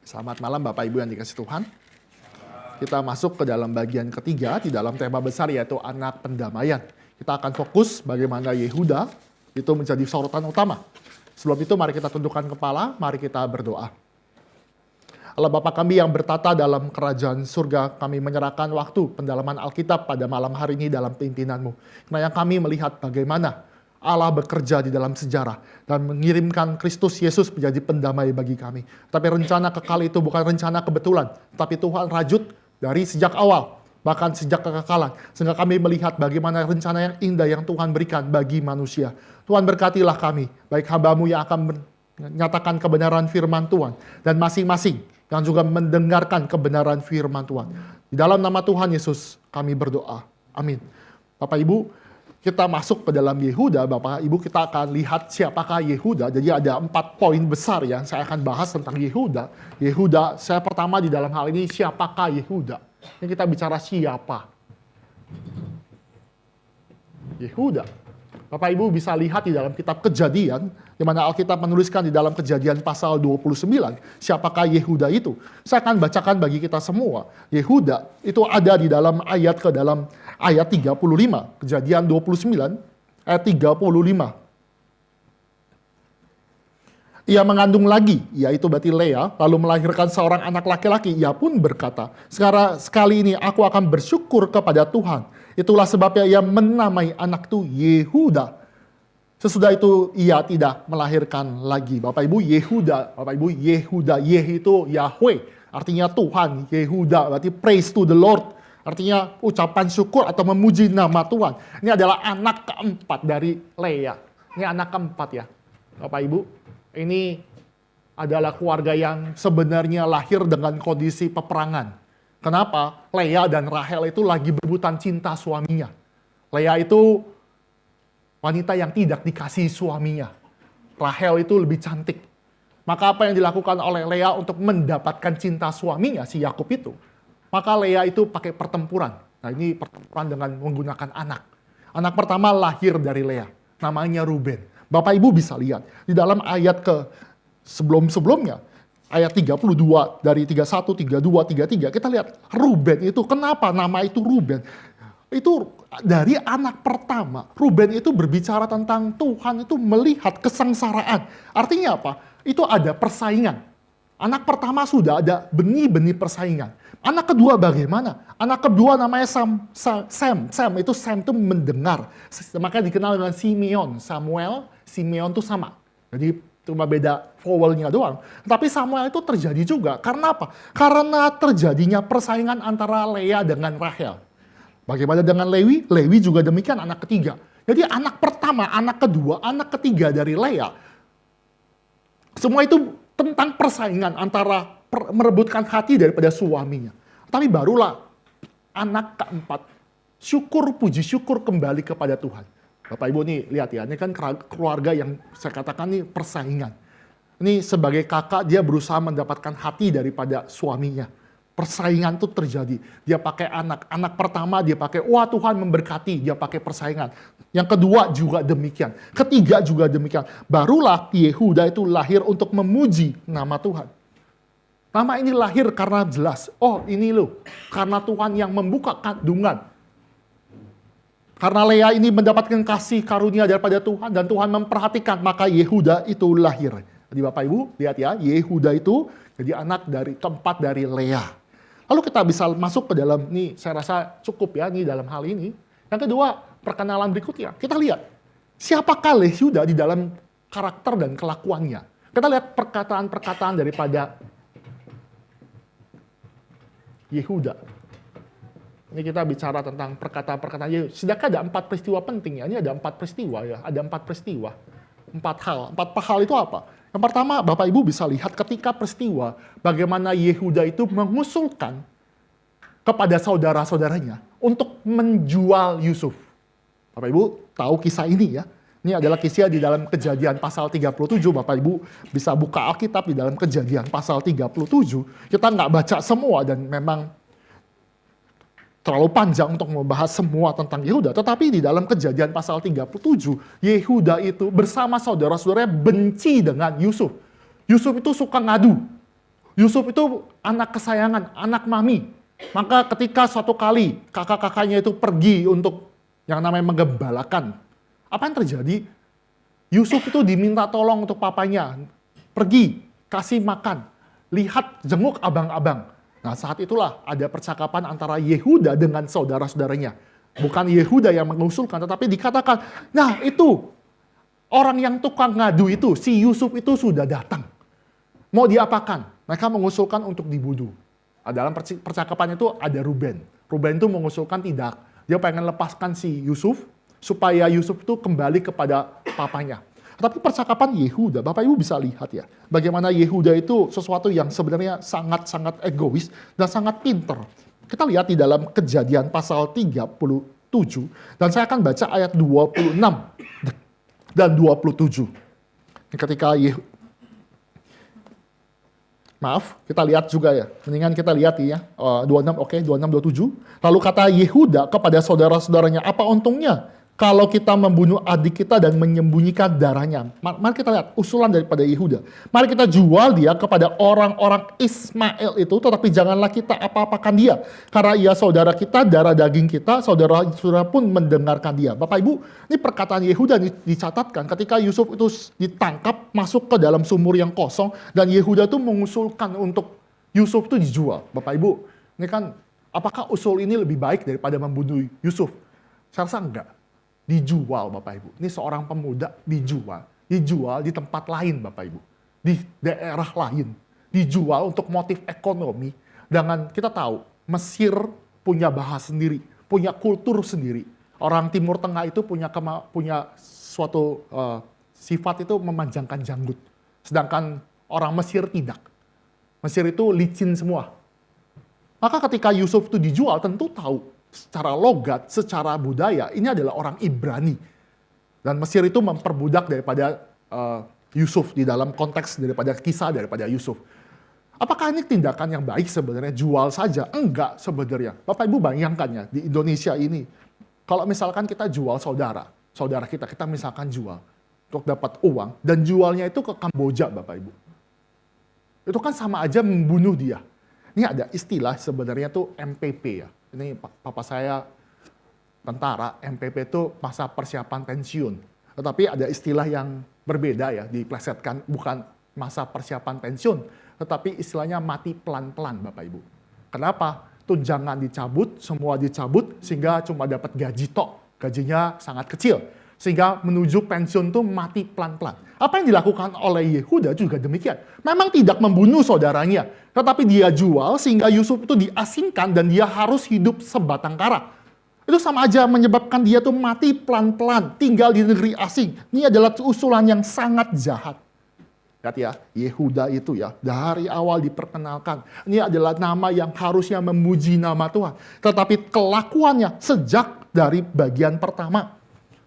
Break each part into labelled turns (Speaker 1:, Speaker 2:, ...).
Speaker 1: Selamat malam Bapak Ibu yang dikasihi Tuhan. Kita masuk ke dalam bagian ketiga di dalam tema besar yaitu anak pendamaian. Kita akan fokus bagaimana Yehuda itu menjadi sorotan utama. Sebelum itu mari kita tundukkan kepala, mari kita berdoa. Allah Bapa kami yang bertata dalam kerajaan surga, kami menyerahkan waktu pendalaman Alkitab pada malam hari ini dalam pimpinan-Mu. Karena yang kami melihat bagaimana Allah bekerja di dalam sejarah dan mengirimkan Kristus Yesus menjadi pendamai bagi kami. Tapi rencana kekal itu bukan rencana kebetulan, tapi Tuhan rajut dari sejak awal, bahkan sejak kekekalan. Sehingga kami melihat bagaimana rencana yang indah yang Tuhan berikan bagi manusia. Tuhan berkatilah kami, baik hamba-Mu yang akan menyatakan kebenaran firman Tuhan, dan masing-masing yang juga mendengarkan kebenaran firman Tuhan. Di dalam nama Tuhan Yesus kami berdoa. Amin. Bapak Ibu, kita masuk ke dalam Yehuda, Bapak Ibu, kita akan lihat siapakah Yehuda. Jadi ada 4 poin besar yang saya akan bahas tentang Yehuda. Yehuda, saya pertama di dalam hal ini, siapakah Yehuda? Ini kita bicara siapa. Yehuda. Bapak Ibu bisa lihat di dalam kitab Kejadian, di mana Alkitab menuliskan di dalam Kejadian pasal 29, siapakah Yehuda itu. Saya akan bacakan bagi kita semua. Yehuda itu ada di dalam ayat 35, Kejadian 29, ayat 35. Ia mengandung lagi, yaitu berarti Lea, lalu melahirkan seorang anak laki-laki. Ia pun berkata, sekali ini aku akan bersyukur kepada Tuhan. Itulah sebabnya ia menamai anak itu Yehuda. Sesudah itu ia tidak melahirkan lagi. Bapak Ibu, Yehuda. Bapak Ibu, Yehuda. Yeh itu Yahweh. Artinya Tuhan. Yehuda berarti praise to the Lord. Artinya ucapan syukur atau memuji nama Tuhan. Ini adalah anak keempat dari Lea. Ini anak keempat ya. Bapak Ibu, ini adalah keluarga yang sebenarnya lahir dengan kondisi peperangan. Kenapa? Lea dan Rahel itu lagi berebutan cinta suaminya. Lea itu wanita yang tidak dikasihi suaminya. Rahel itu lebih cantik. Maka apa yang dilakukan oleh Lea untuk mendapatkan cinta suaminya, si Yakub itu? Maka Lea itu pakai pertempuran. Nah ini pertempuran dengan menggunakan anak. Anak pertama lahir dari Lea. Namanya Ruben. Bapak Ibu bisa lihat. Di dalam ayat sebelum-sebelumnya. Ayat 32 dari 31, 32, 33. Kita lihat Ruben itu. Kenapa nama itu Ruben? Itu dari anak pertama. Ruben itu berbicara tentang Tuhan itu melihat kesengsaraan. Artinya apa? Itu ada persaingan. Anak pertama sudah ada benih-benih persaingan. Anak kedua bagaimana? Anak kedua namanya Sam. Sam itu mendengar. Makanya dikenal dengan Simeon. Simeon itu sama. Jadi cuma beda vowelnya doang. Tapi Samuel itu terjadi juga. Karena apa? Karena terjadinya persaingan antara Lea dengan Rahel. Bagaimana dengan Lewi? Lewi juga demikian anak ketiga. Jadi anak pertama, anak kedua, anak ketiga dari Lea. Semua itu tentang persaingan antara merebutkan hati daripada suaminya. Tapi barulah anak keempat, puji syukur kembali kepada Tuhan. Bapak Ibu nih lihat ya, ini kan keluarga yang saya katakan nih persaingan. Ini sebagai kakak dia berusaha mendapatkan hati daripada suaminya. Persaingan itu terjadi. Dia pakai anak pertama dia pakai, wah Tuhan memberkati, dia pakai persaingan. Yang kedua juga demikian. Ketiga juga demikian. Barulah Yehuda itu lahir untuk memuji nama Tuhan. Nama ini lahir karena jelas, oh ini loh, karena Tuhan yang membuka kandungan. Karena Lea ini mendapatkan kasih karunia daripada Tuhan dan Tuhan memperhatikan, maka Yehuda itu lahir. Jadi Bapak Ibu lihat ya, Yehuda itu jadi anak keempat dari Lea. Lalu kita bisa masuk ke dalam, nih saya rasa cukup ya nih dalam hal ini. Yang kedua, perkenalan berikutnya. Kita lihat, siapakah Yehuda di dalam karakter dan kelakuannya. Kita lihat perkataan-perkataan daripada Yehuda. Ini kita bicara tentang perkataan-perkataan Yehuda. Sedangkan ada 4 peristiwa penting ya. Ini ada 4 peristiwa ya. Ada 4 peristiwa. 4 hal. 4 hal itu apa? Yang pertama, Bapak Ibu bisa lihat ketika peristiwa bagaimana Yehuda itu mengusulkan kepada saudara-saudaranya untuk menjual Yusuf. Bapak Ibu tahu kisah ini ya. Ini adalah kisah di dalam Kejadian pasal 37. Bapak Ibu bisa buka Alkitab di dalam Kejadian pasal 37. Kita nggak baca semua dan memang terlalu panjang untuk membahas semua tentang Yehuda. Tetapi di dalam Kejadian pasal 37, Yehuda itu bersama saudara-saudaranya benci dengan Yusuf. Yusuf itu suka ngadu. Yusuf itu anak kesayangan, anak mami. Maka ketika suatu kali kakak-kakaknya itu pergi untuk yang namanya menggembalakan, apa yang terjadi? Yusuf itu diminta tolong untuk papanya. Pergi, kasih makan, lihat, jenguk abang-abang. Nah saat itulah ada percakapan antara Yehuda dengan saudara-saudaranya. Bukan Yehuda yang mengusulkan, tetapi dikatakan, nah itu orang yang tukang ngadu itu, si Yusuf itu sudah datang. Mau diapakan? Mereka mengusulkan untuk dibunuh. Dalam percakapan itu ada Ruben. Ruben itu mengusulkan tidak. Dia pengen lepaskan si Yusuf, supaya Yusuf itu kembali kepada papanya. Tapi percakapan Yehuda, Bapak Ibu bisa lihat ya, bagaimana Yehuda itu sesuatu yang sebenarnya sangat-sangat egois dan sangat pinter. Kita lihat di dalam Kejadian pasal 37, dan saya akan baca ayat 26 dan 27. Ketika kita lihat juga ya, mendingan kita lihat ya, 26, oke, 26, 27. Lalu kata Yehuda kepada saudara-saudaranya, apa untungnya kalau kita membunuh adik kita dan menyembunyikan darahnya? Mari kita lihat usulan daripada Yehuda. Mari kita jual dia kepada orang-orang Ismail itu, tetapi janganlah kita apa-apakan dia. Karena ia saudara kita, darah daging kita, saudara-saudara pun mendengarkan dia. Bapak Ibu, ini perkataan Yehuda dicatatkan ketika Yusuf itu ditangkap, masuk ke dalam sumur yang kosong, dan Yehuda itu mengusulkan untuk Yusuf itu dijual. Bapak Ibu, ini kan apakah usul ini lebih baik daripada membunuh Yusuf? Saya rasa enggak. Dijual Bapak Ibu. Ini seorang pemuda dijual di tempat lain Bapak Ibu. Di daerah lain. Dijual untuk motif ekonomi. Dengan kita tahu Mesir punya bahasa sendiri, punya kultur sendiri. Orang Timur Tengah itu punya suatu sifat itu memanjangkan janggut. Sedangkan orang Mesir tidak. Mesir itu licin semua. Maka ketika Yusuf itu dijual tentu tahu secara logat, secara budaya, ini adalah orang Ibrani. Dan Mesir itu memperbudak daripada Yusuf di dalam konteks daripada kisah daripada Yusuf. Apakah ini tindakan yang baik sebenarnya? Jual saja? Enggak sebenarnya. Bapak Ibu bayangkan ya, di Indonesia ini, kalau misalkan kita jual saudara kita misalkan jual untuk dapat uang, dan jualnya itu ke Kamboja Bapak Ibu. Itu kan sama aja membunuh dia. Ini ada istilah sebenarnya tuh MPP ya. Ini papa saya tentara, MPP itu masa persiapan pensiun. Tetapi ada istilah yang berbeda ya, diplesetkan, bukan masa persiapan pensiun, tetapi istilahnya mati pelan-pelan Bapak Ibu. Kenapa? Tunjangan dicabut, semua dicabut, sehingga cuma dapat gaji tok. Gajinya sangat kecil. Sehingga menuju pensiun itu mati pelan-pelan. Apa yang dilakukan oleh Yehuda juga demikian. Memang tidak membunuh saudaranya, tetapi dia jual sehingga Yusuf itu diasingkan dan dia harus hidup sebatang kara. Itu sama aja menyebabkan dia tuh mati pelan-pelan, tinggal di negeri asing. Ini adalah usulan yang sangat jahat. Lihat ya, Yehuda itu ya, dari awal diperkenalkan. Ini adalah nama yang harusnya memuji nama Tuhan. Tetapi kelakuannya sejak dari bagian pertama,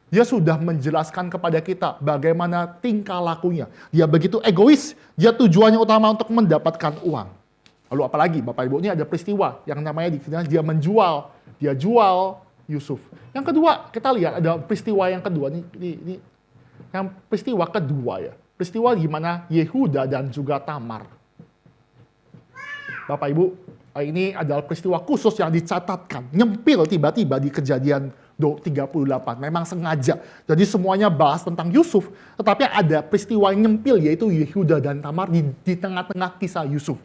Speaker 1: dia sudah menjelaskan kepada kita bagaimana tingkah lakunya. Dia begitu egois, dia tujuannya utama untuk mendapatkan uang. Lalu apalagi Bapak Ibu, ini ada peristiwa yang namanya dia menjual, dia jual Yusuf. Yang kedua, kita lihat ada peristiwa yang kedua, ini yang peristiwa kedua ya. Peristiwa gimana Yehuda dan juga Tamar. Bapak Ibu, ini adalah peristiwa khusus yang dicatatkan, nyempil tiba-tiba di Kejadian 38, memang sengaja. Jadi semuanya bahas tentang Yusuf, tetapi ada peristiwa yang nyempil yaitu Yehuda dan Tamar di tengah-tengah kisah Yusuf.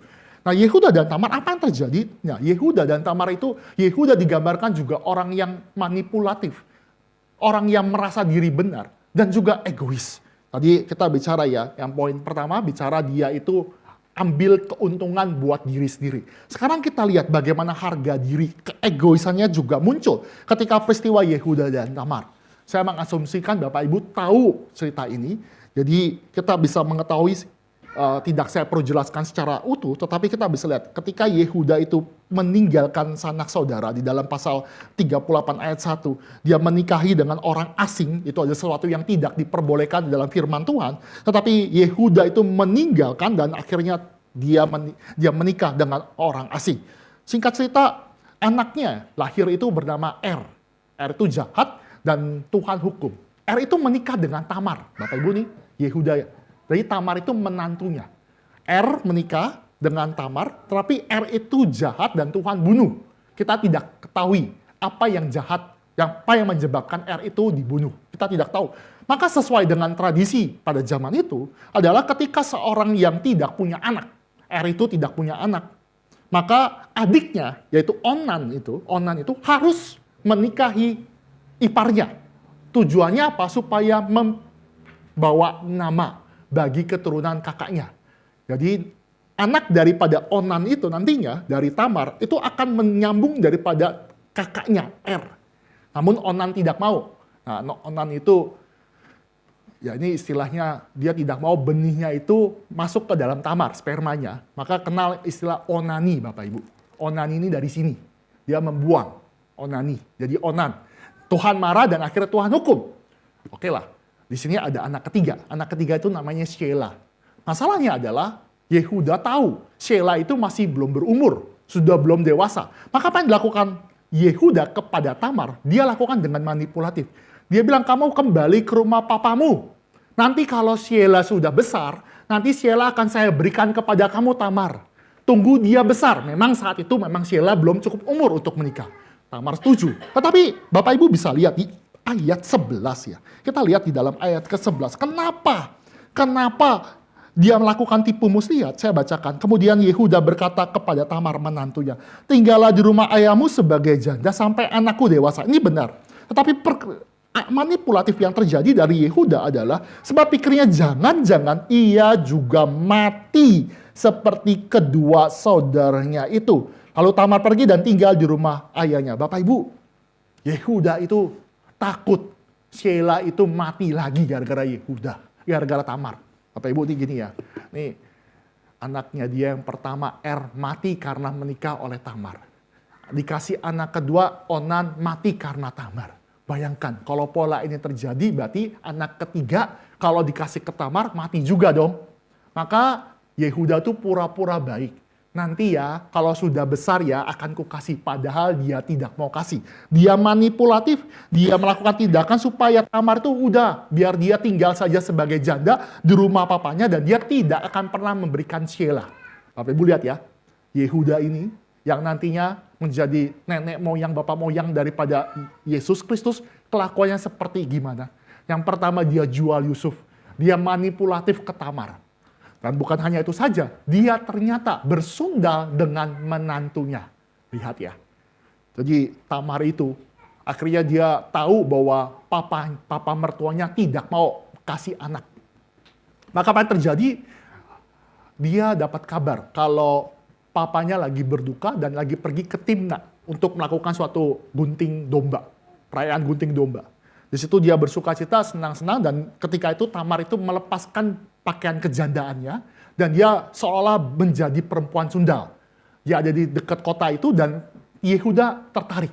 Speaker 1: Nah Yehuda dan Tamar, apa yang terjadi? Nah, Yehuda dan Tamar itu, Yehuda digambarkan juga orang yang manipulatif, orang yang merasa diri benar, dan juga egois. Tadi kita bicara ya, yang poin pertama bicara dia itu ambil keuntungan buat diri sendiri. Sekarang kita lihat bagaimana harga diri, keegoisannya juga muncul ketika peristiwa Yehuda dan Tamar. Saya mengasumsikan Bapak Ibu tahu cerita ini, jadi kita bisa mengetahui, tidak saya perlu jelaskan secara utuh, tetapi kita bisa lihat ketika Yehuda itu meninggalkan sanak saudara di dalam pasal 38 ayat 1, dia menikahi dengan orang asing, itu ada sesuatu yang tidak diperbolehkan di dalam firman Tuhan, tetapi Yehuda itu meninggalkan dan akhirnya dia menikah dengan orang asing. Singkat cerita, anaknya lahir itu bernama Er. Er itu jahat dan Tuhan hukum. Er itu menikah dengan Tamar. Bapak Ibu nih, Yehuda ya. Jadi Tamar itu menantunya. Er menikah dengan Tamar, tetapi itu jahat dan Tuhan bunuh. Kita tidak ketahui apa yang jahat, apa yang menyebabkan itu dibunuh. Kita tidak tahu. Maka sesuai dengan tradisi pada zaman itu adalah ketika seorang yang tidak punya anak, itu tidak punya anak, maka adiknya, yaitu Onan itu harus menikahi iparnya. Tujuannya apa? Supaya membawa nama bagi keturunan kakaknya. Jadi anak daripada Onan itu nantinya, dari Tamar, itu akan menyambung daripada kakaknya, Namun Onan tidak mau. Nah, Onan itu, ya ini istilahnya, dia tidak mau benihnya itu masuk ke dalam Tamar, spermanya. Maka kenal istilah onani, Bapak Ibu. Onani ini dari sini. Dia membuang onani, jadi Onan. Tuhan marah dan akhirnya Tuhan hukum. Oke lah, di sini ada anak ketiga. Anak ketiga itu namanya Shelah. Masalahnya adalah Yehuda tahu Shelah itu masih belum berumur, sudah belum dewasa. Maka apa yang dilakukan Yehuda kepada Tamar? Dia lakukan dengan manipulatif. Dia bilang, kamu kembali ke rumah papamu. Nanti kalau Shelah sudah besar, nanti Shelah akan saya berikan kepada kamu, Tamar. Tunggu dia besar. Memang saat itu memang Shelah belum cukup umur untuk menikah. Tamar setuju. Tetapi Bapak Ibu bisa lihat di ayat 11 ya. Kita lihat di dalam ayat ke-11. Kenapa dia melakukan tipu muslihat? Saya bacakan. Kemudian Yehuda berkata kepada Tamar menantunya, tinggallah di rumah ayahmu sebagai janda sampai anakku dewasa. Ini benar. Tetapi manipulatif yang terjadi dari Yehuda adalah sebab pikirnya jangan-jangan ia juga mati seperti kedua saudaranya itu. Lalu Tamar pergi dan tinggal di rumah ayahnya. Bapak Ibu, Yehuda itu takut Shelah itu mati lagi gara-gara Yehuda, gara-gara Tamar. Bapak Ibu ini gini ya, nih anaknya dia yang pertama mati karena menikah oleh Tamar. Dikasih anak kedua Onan mati karena Tamar. Bayangkan kalau pola ini terjadi berarti anak ketiga kalau dikasih ke Tamar mati juga dong. Maka Yehuda tuh pura-pura baik. Nanti ya, kalau sudah besar ya akan kukasih. Padahal dia tidak mau kasih. Dia manipulatif, dia melakukan tindakan supaya Tamar itu udah, biar dia tinggal saja sebagai janda di rumah papanya dan dia tidak akan pernah memberikan Shelah. Bapak Ibu lihat ya, Yehuda ini yang nantinya menjadi nenek moyang, bapak moyang daripada Yesus Kristus, kelakuannya seperti gimana? Yang pertama dia jual Yusuf, dia manipulatif ke Tamar. Dan bukan hanya itu saja, dia ternyata bersundal dengan menantunya. Lihat ya. Jadi Tamar itu, akhirnya dia tahu bahwa papa mertuanya tidak mau kasih anak. Maka apa yang terjadi? Dia dapat kabar kalau papanya lagi berduka dan lagi pergi ke Timna untuk melakukan suatu gunting domba. Perayaan gunting domba. Di situ dia bersuka cita, senang-senang, dan ketika itu Tamar itu melepaskan pakaian kejandaannya, dan dia seolah menjadi perempuan sundal. Dia ada di dekat kota itu, dan Yehuda tertarik.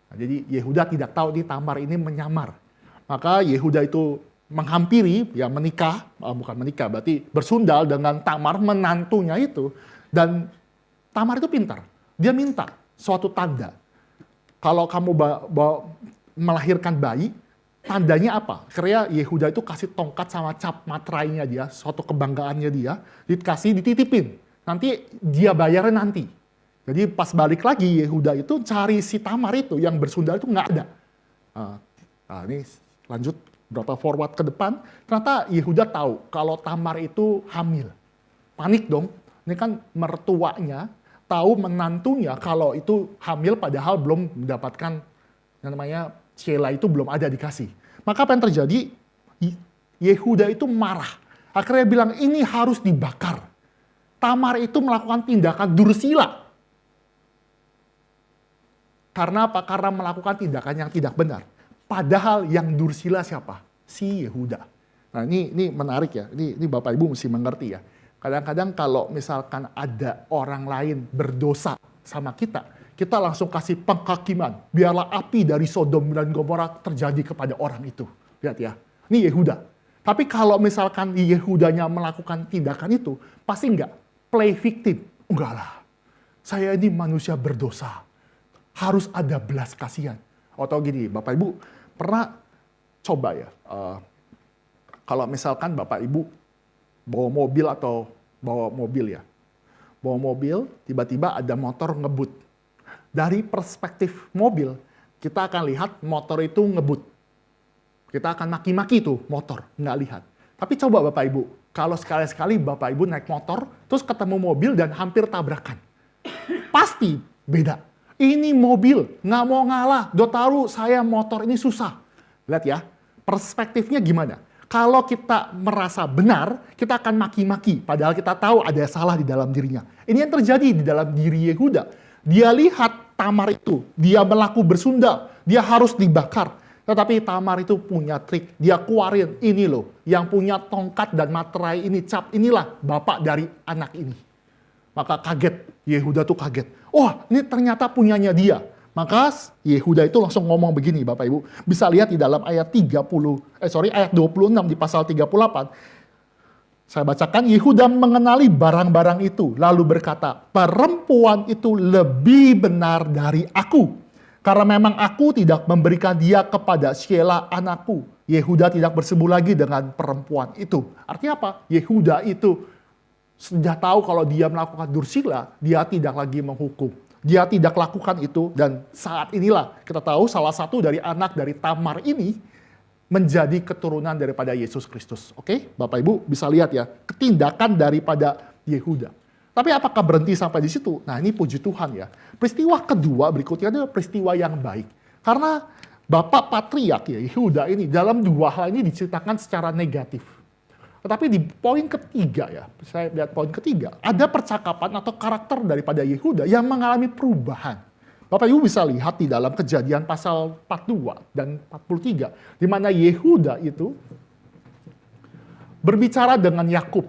Speaker 1: Nah, jadi Yehuda tidak tahu di Tamar ini menyamar. Maka Yehuda itu menghampiri, ya bukan menikah, berarti bersundal dengan Tamar, menantunya itu. Dan Tamar itu pintar. Dia minta suatu tanda. Kalau kamu melahirkan bayi, tandanya apa? Karena Yehuda itu kasih tongkat sama cap materainya dia, suatu kebanggaannya dia, dititipin. Nanti dia bayarnya nanti. Jadi pas balik lagi Yehuda itu cari si Tamar itu yang bersundal itu nggak ada. Nah, ini lanjut berapa forward ke depan, ternyata Yehuda tahu kalau Tamar itu hamil. Panik dong. Ini kan mertuanya tahu menantunya kalau itu hamil padahal belum mendapatkan yang namanya Shelah itu belum ada dikasih. Maka apa yang terjadi? Yehuda itu marah. Akhirnya bilang ini harus dibakar. Tamar itu melakukan tindakan dursila. Karena apa? Karena melakukan tindakan yang tidak benar. Padahal yang dursila siapa? Si Yehuda. Nah ini menarik ya. Ini Bapak Ibu mesti mengerti ya. Kadang-kadang kalau misalkan ada orang lain berdosa sama kita langsung kasih penghakiman. Biarlah api dari Sodom dan Gomora terjadi kepada orang itu. Lihat ya, ini Yehuda. Tapi kalau misalkan Yehudanya melakukan tindakan itu, pasti enggak play victim. Enggak lah, saya ini manusia berdosa. Harus ada belas kasihan. Atau gini, Bapak Ibu pernah coba ya, kalau misalkan Bapak Ibu bawa mobil ya, bawa mobil, tiba-tiba ada motor ngebut. Dari perspektif mobil, kita akan lihat motor itu ngebut. Kita akan maki-maki tuh motor, nggak lihat. Tapi coba Bapak Ibu, kalau sekali-sekali Bapak Ibu naik motor, terus ketemu mobil dan hampir tabrakan. Pasti beda. Ini mobil, nggak mau ngalah. Udah tahu saya motor ini susah. Lihat ya, perspektifnya gimana? Kalau kita merasa benar, kita akan maki-maki. Padahal kita tahu ada salah di dalam dirinya. Ini yang terjadi di dalam diri Yehuda. Dia lihat Tamar itu, dia berlaku bersundal, dia harus dibakar. Tetapi Tamar itu punya trik. Dia keluarin, ini loh, yang punya tongkat dan materai ini, cap, inilah bapak dari anak ini. Maka kaget, Yehuda tuh kaget. Oh, ini ternyata punyanya dia. Maka Yehuda itu langsung ngomong begini, Bapak Ibu. Bisa lihat di dalam ayat 26 di pasal 38. Saya bacakan, Yehuda mengenali barang-barang itu, lalu berkata, perempuan itu lebih benar dari aku. Karena memang aku tidak memberikan dia kepada Shelah anakku. Yehuda tidak bersemu lagi dengan perempuan itu. Artinya apa? Yehuda itu sudah tahu kalau dia melakukan dursila, dia tidak lagi menghukum. Dia tidak lakukan itu, dan saat inilah kita tahu salah satu dari anak dari Tamar ini menjadi keturunan daripada Yesus Kristus. Oke, Bapak Ibu bisa lihat ya, ketindakan daripada Yehuda. Tapi apakah berhenti sampai di situ? Nah, ini puji Tuhan ya. Peristiwa kedua berikutnya adalah peristiwa yang baik. Karena Bapak Patriark ya, Yehuda ini dalam dua hal ini diceritakan secara negatif. Tetapi di poin ketiga ya, saya lihat poin ketiga, ada percakapan atau karakter daripada Yehuda yang mengalami perubahan. Bapak Ibu bisa lihat di dalam Kejadian pasal 42 dan 43, di mana Yehuda itu berbicara dengan Yakub.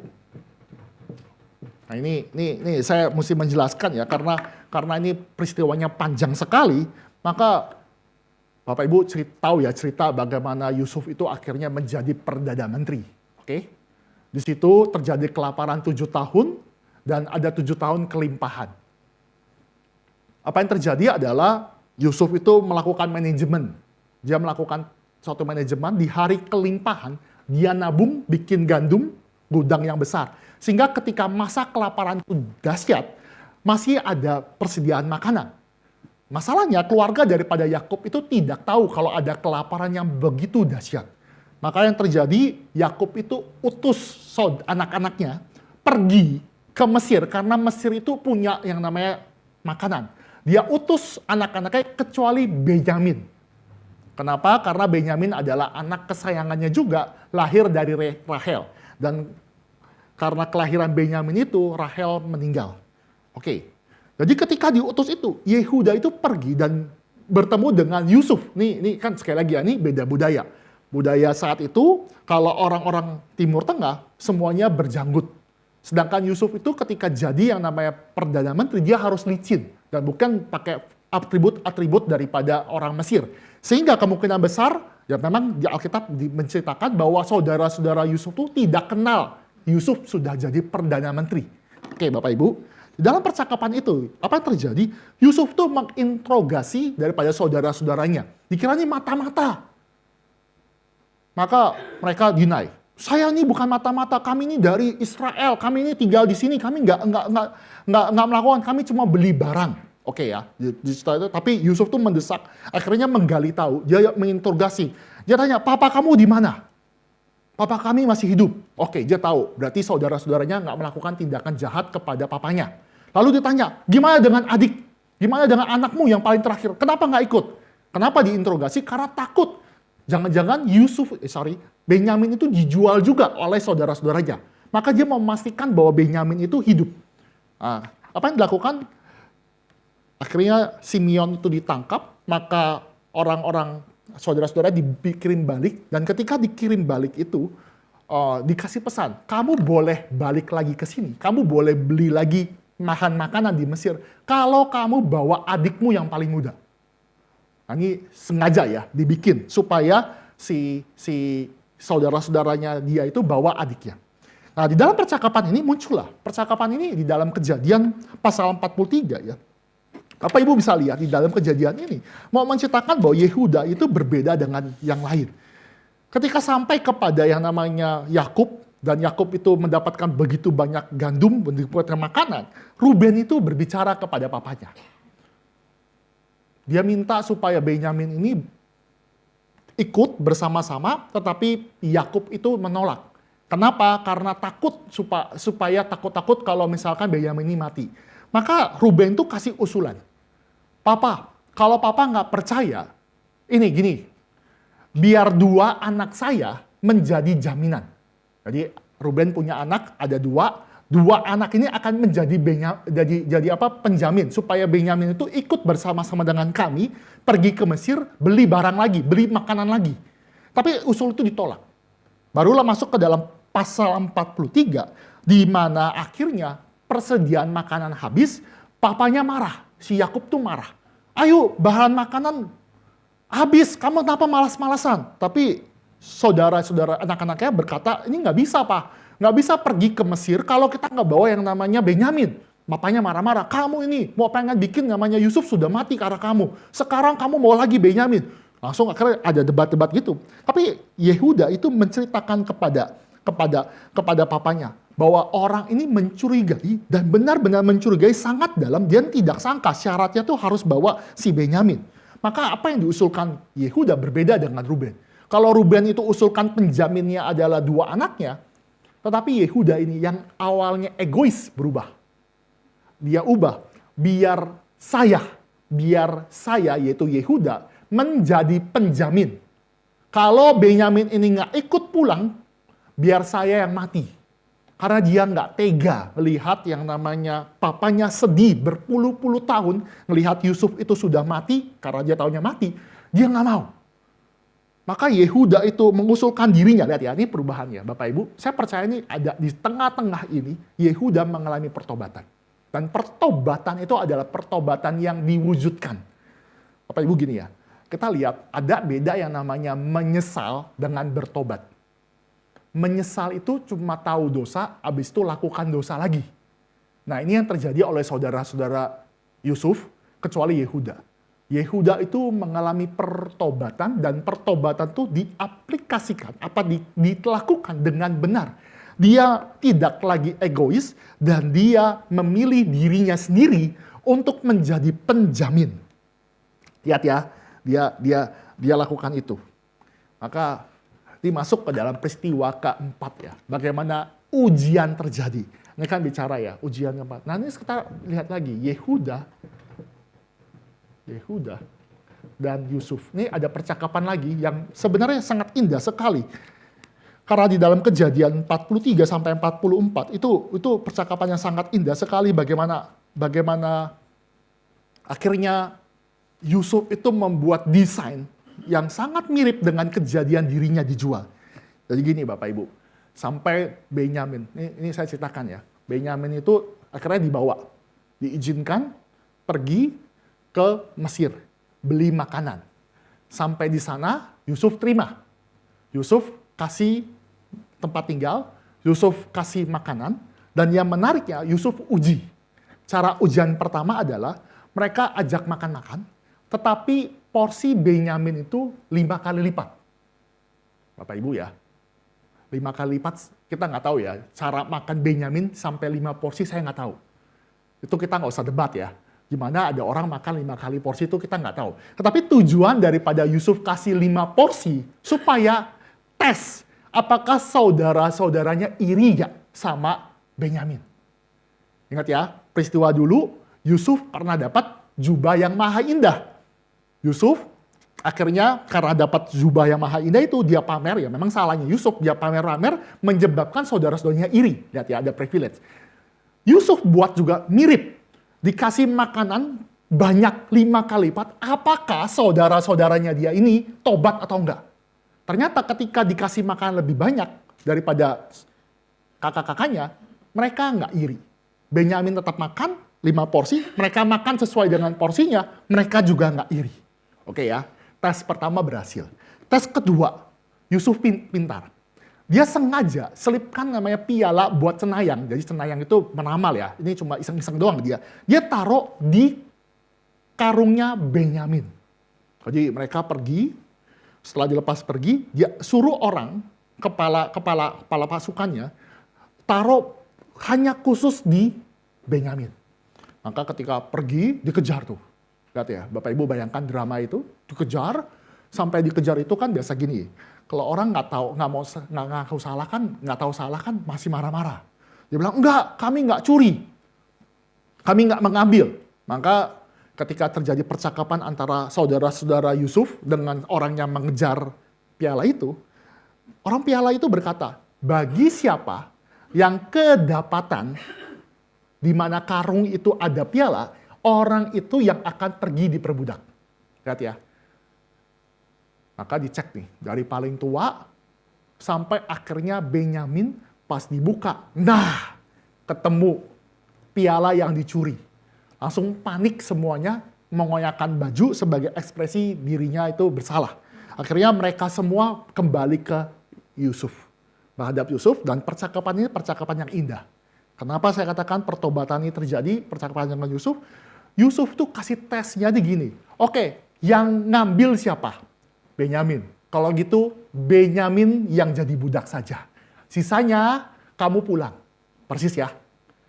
Speaker 1: Nah ini saya mesti menjelaskan ya, karena ini peristiwanya panjang sekali, maka Bapak Ibu tahu ya cerita bagaimana Yusuf itu akhirnya menjadi Perdana Menteri. Oke? Di situ terjadi kelaparan 7 tahun dan ada 7 tahun kelimpahan. Apa yang terjadi adalah Yusuf itu melakukan manajemen. Dia melakukan suatu manajemen di hari kelimpahan, dia nabung, bikin gandum, gudang yang besar. Sehingga ketika masa kelaparan itu dahsyat, masih ada persediaan makanan. Masalahnya keluarga daripada Yakub itu tidak tahu kalau ada kelaparan yang begitu dahsyat. Maka yang terjadi, Yakub itu utus anak-anaknya pergi ke Mesir karena Mesir itu punya yang namanya makanan. Dia utus anak-anaknya kecuali Benyamin. Kenapa? Karena Benyamin adalah anak kesayangannya juga, lahir dari Rahel. Dan karena kelahiran Benyamin itu, Rahel meninggal. Oke. Jadi ketika diutus itu, Yehuda itu pergi dan bertemu dengan Yusuf. Nih kan sekali lagi ya, ini beda budaya. Budaya saat itu, kalau orang-orang Timur Tengah, semuanya berjanggut. Sedangkan Yusuf itu ketika jadi yang namanya Perdana Menteri, dia harus licin. Dan bukan pakai atribut-atribut daripada orang Mesir. Sehingga kemungkinan besar, ya memang di Alkitab menceritakan bahwa saudara-saudara Yusuf itu tidak kenal Yusuf sudah jadi Perdana Menteri. Oke Bapak Ibu, di dalam percakapan itu, apa yang terjadi? Yusuf tuh menginterogasi daripada saudara-saudaranya. Dikiranya mata-mata. Maka mereka deny. Saya ini bukan mata-mata, kami ini dari Israel, kami ini tinggal di sini, kami nggak melakukan, kami cuma beli barang. Oke ya, tapi Yusuf tuh mendesak, akhirnya menggali tahu, dia menginterogasi. Dia tanya, papa kamu di mana? Papa kami masih hidup. Oke, dia tahu, berarti saudara-saudaranya nggak melakukan tindakan jahat kepada papanya. Lalu ditanya, gimana dengan adik? Gimana dengan anakmu yang paling terakhir? Kenapa nggak ikut? Kenapa diinterogasi? Karena takut. Jangan-jangan Benyamin itu dijual juga oleh saudara-saudaranya. Maka dia memastikan bahwa Benyamin itu hidup. Nah, apa yang dilakukan? Akhirnya Simeon itu ditangkap, maka orang-orang saudara-saudara dikirim balik, dan ketika dikirim balik itu, dikasih pesan, kamu boleh balik lagi ke sini, kamu boleh beli lagi makanan di Mesir, kalau kamu bawa adikmu yang paling muda. Nah, ini sengaja ya dibikin supaya si saudara-saudaranya dia itu bawa adiknya. Nah, di dalam percakapan ini muncullah. Percakapan ini di dalam Kejadian pasal 43 ya. Bapak Ibu bisa lihat di dalam Kejadian ini mau menceritakan bahwa Yehuda itu berbeda dengan yang lain. Ketika sampai kepada yang namanya Yakub, dan Yakub itu mendapatkan begitu banyak gandum, mendapatkan makanan, Ruben itu berbicara kepada papanya. Dia minta supaya Benyamin ini ikut bersama-sama, tetapi Yakub itu menolak. Kenapa? Karena takut, supaya takut-takut kalau misalkan Benyamin ini mati. Maka Ruben itu kasih usulan. Papa, kalau papa nggak percaya, ini gini, biar 2 anak saya menjadi jaminan. Jadi Ruben punya anak, ada 2 anak ini akan menjadi penjamin supaya Benyamin itu ikut bersama-sama dengan kami pergi ke Mesir, beli barang lagi, beli makanan lagi. Tapi usul itu ditolak. Barulah masuk ke dalam pasal 43 di mana akhirnya persediaan makanan habis, papanya marah, si Yakub tuh marah. Ayo, bahan makanan habis, kamu kenapa malas-malasan? Tapi saudara-saudara anak-anaknya berkata, ini nggak bisa Pak. Nggak bisa pergi ke Mesir kalau kita nggak bawa yang namanya Benyamin. Bapaknya marah-marah, kamu ini mau pengen bikin namanya Yusuf sudah mati karena kamu. Sekarang kamu mau lagi Benyamin. Langsung akhirnya ada debat-debat gitu. Tapi Yehuda itu menceritakan kepada papanya bahwa orang ini mencurigai dan benar-benar mencurigai sangat dalam, dia tidak sangka syaratnya tuh harus bawa si Benyamin. Maka apa yang diusulkan Yehuda berbeda dengan Ruben. Kalau Ruben itu usulkan penjaminnya adalah 2 anaknya, tetapi Yehuda ini yang awalnya egois berubah. Dia ubah, biar saya yaitu Yehuda menjadi penjamin. Kalau Benyamin ini nggak ikut pulang, biar saya yang mati. Karena dia nggak tega melihat yang namanya papanya sedih berpuluh-puluh tahun, melihat Yusuf itu sudah mati, karena dia taunya mati, dia nggak mau. Maka Yehuda itu mengusulkan dirinya. Lihat ya, ini perubahannya Bapak Ibu. Saya percaya ini ada di tengah-tengah ini, Yehuda mengalami pertobatan. Dan pertobatan itu adalah pertobatan yang diwujudkan. Bapak Ibu gini ya, kita lihat ada beda yang namanya menyesal dengan bertobat. Menyesal itu cuma tahu dosa, habis itu lakukan dosa lagi. Nah ini yang terjadi oleh saudara-saudara Yusuf, kecuali Yehuda. Yehuda itu mengalami pertobatan dan pertobatan itu diaplikasikan, dilakukan dengan benar. Dia tidak lagi egois dan dia memilih dirinya sendiri untuk menjadi penjamin. Lihat ya, dia lakukan itu. Maka dimasuk ke dalam peristiwa keempat ya. Bagaimana ujian terjadi. Ini kan bicara ya, ujian keempat. Nah ini kita lihat lagi, Yehuda dan Yusuf. Ini ada percakapan lagi yang sebenarnya sangat indah sekali. Karena di dalam Kejadian 43 sampai 44 itu percakapan yang sangat indah sekali bagaimana akhirnya Yusuf itu membuat desain yang sangat mirip dengan kejadian dirinya dijual. Jadi gini Bapak Ibu, sampai Benyamin, ini saya ceritakan ya. Benyamin itu akhirnya dibawa, diizinkan pergi ke Mesir, beli makanan. Sampai di sana, Yusuf terima. Yusuf kasih tempat tinggal, Yusuf kasih makanan, dan yang menariknya, Yusuf uji. Cara ujian pertama adalah, mereka ajak makan-makan, tetapi porsi Benyamin itu 5 kali lipat. Bapak Ibu ya, 5 kali lipat, kita nggak tahu ya, cara makan Benyamin sampai 5 porsi saya nggak tahu. Itu kita nggak usah debat ya. Gimana ada orang makan 5 kali porsi itu kita nggak tahu. Tetapi tujuan daripada Yusuf kasih 5 porsi supaya tes apakah saudara-saudaranya iri gak sama Benyamin. Ingat ya, peristiwa dulu Yusuf pernah dapat jubah yang maha indah. Yusuf akhirnya karena dapat jubah yang maha indah itu dia pamer, ya memang salahnya Yusuf, dia pamer-pamer menyebabkan saudara-saudaranya iri. Lihat ya, ada privilege. Yusuf buat juga mirip. Dikasih makanan banyak 5 kali lipat, apakah saudara-saudaranya dia ini tobat atau enggak? Ternyata ketika dikasih makanan lebih banyak daripada kakak-kakaknya, mereka enggak iri. Benyamin tetap makan 5 porsi, mereka makan sesuai dengan porsinya, mereka juga enggak iri. Oke ya, tes pertama berhasil. Tes kedua, Yusuf pintar. Dia sengaja selipkan namanya piala buat cenayang. Jadi cenayang itu meramal ya. Ini cuma iseng-iseng doang dia. Dia taruh di karungnya Benyamin. Jadi mereka pergi, setelah dilepas pergi, dia suruh orang kepala pasukannya taruh hanya khusus di Benyamin. Maka ketika pergi dikejar tuh. Lihat ya, Bapak Ibu bayangkan drama itu, dikejar, sampai dikejar itu kan biasa gini. Kalau orang nggak tahu salah kan masih marah-marah. Dia bilang, enggak, kami nggak curi. Kami nggak mengambil. Maka ketika terjadi percakapan antara saudara-saudara Yusuf dengan orang yang mengejar piala itu, orang piala itu berkata, bagi siapa yang kedapatan di mana karung itu ada piala, orang itu yang akan pergi diperbudak. Lihat ya. Maka dicek nih, dari paling tua sampai akhirnya Benyamin pas dibuka. Nah, ketemu piala yang dicuri. Langsung panik semuanya, mengoyakkan baju sebagai ekspresi dirinya itu bersalah. Akhirnya mereka semua kembali ke Yusuf. Menghadap Yusuf, dan percakapan ini percakapan yang indah. Kenapa saya katakan pertobatan ini terjadi, percakapan dengan Yusuf? Yusuf tuh kasih tesnya gini. Oke, yang ngambil siapa? Benyamin. Kalau gitu, Benyamin yang jadi budak saja. Sisanya, kamu pulang. Persis ya.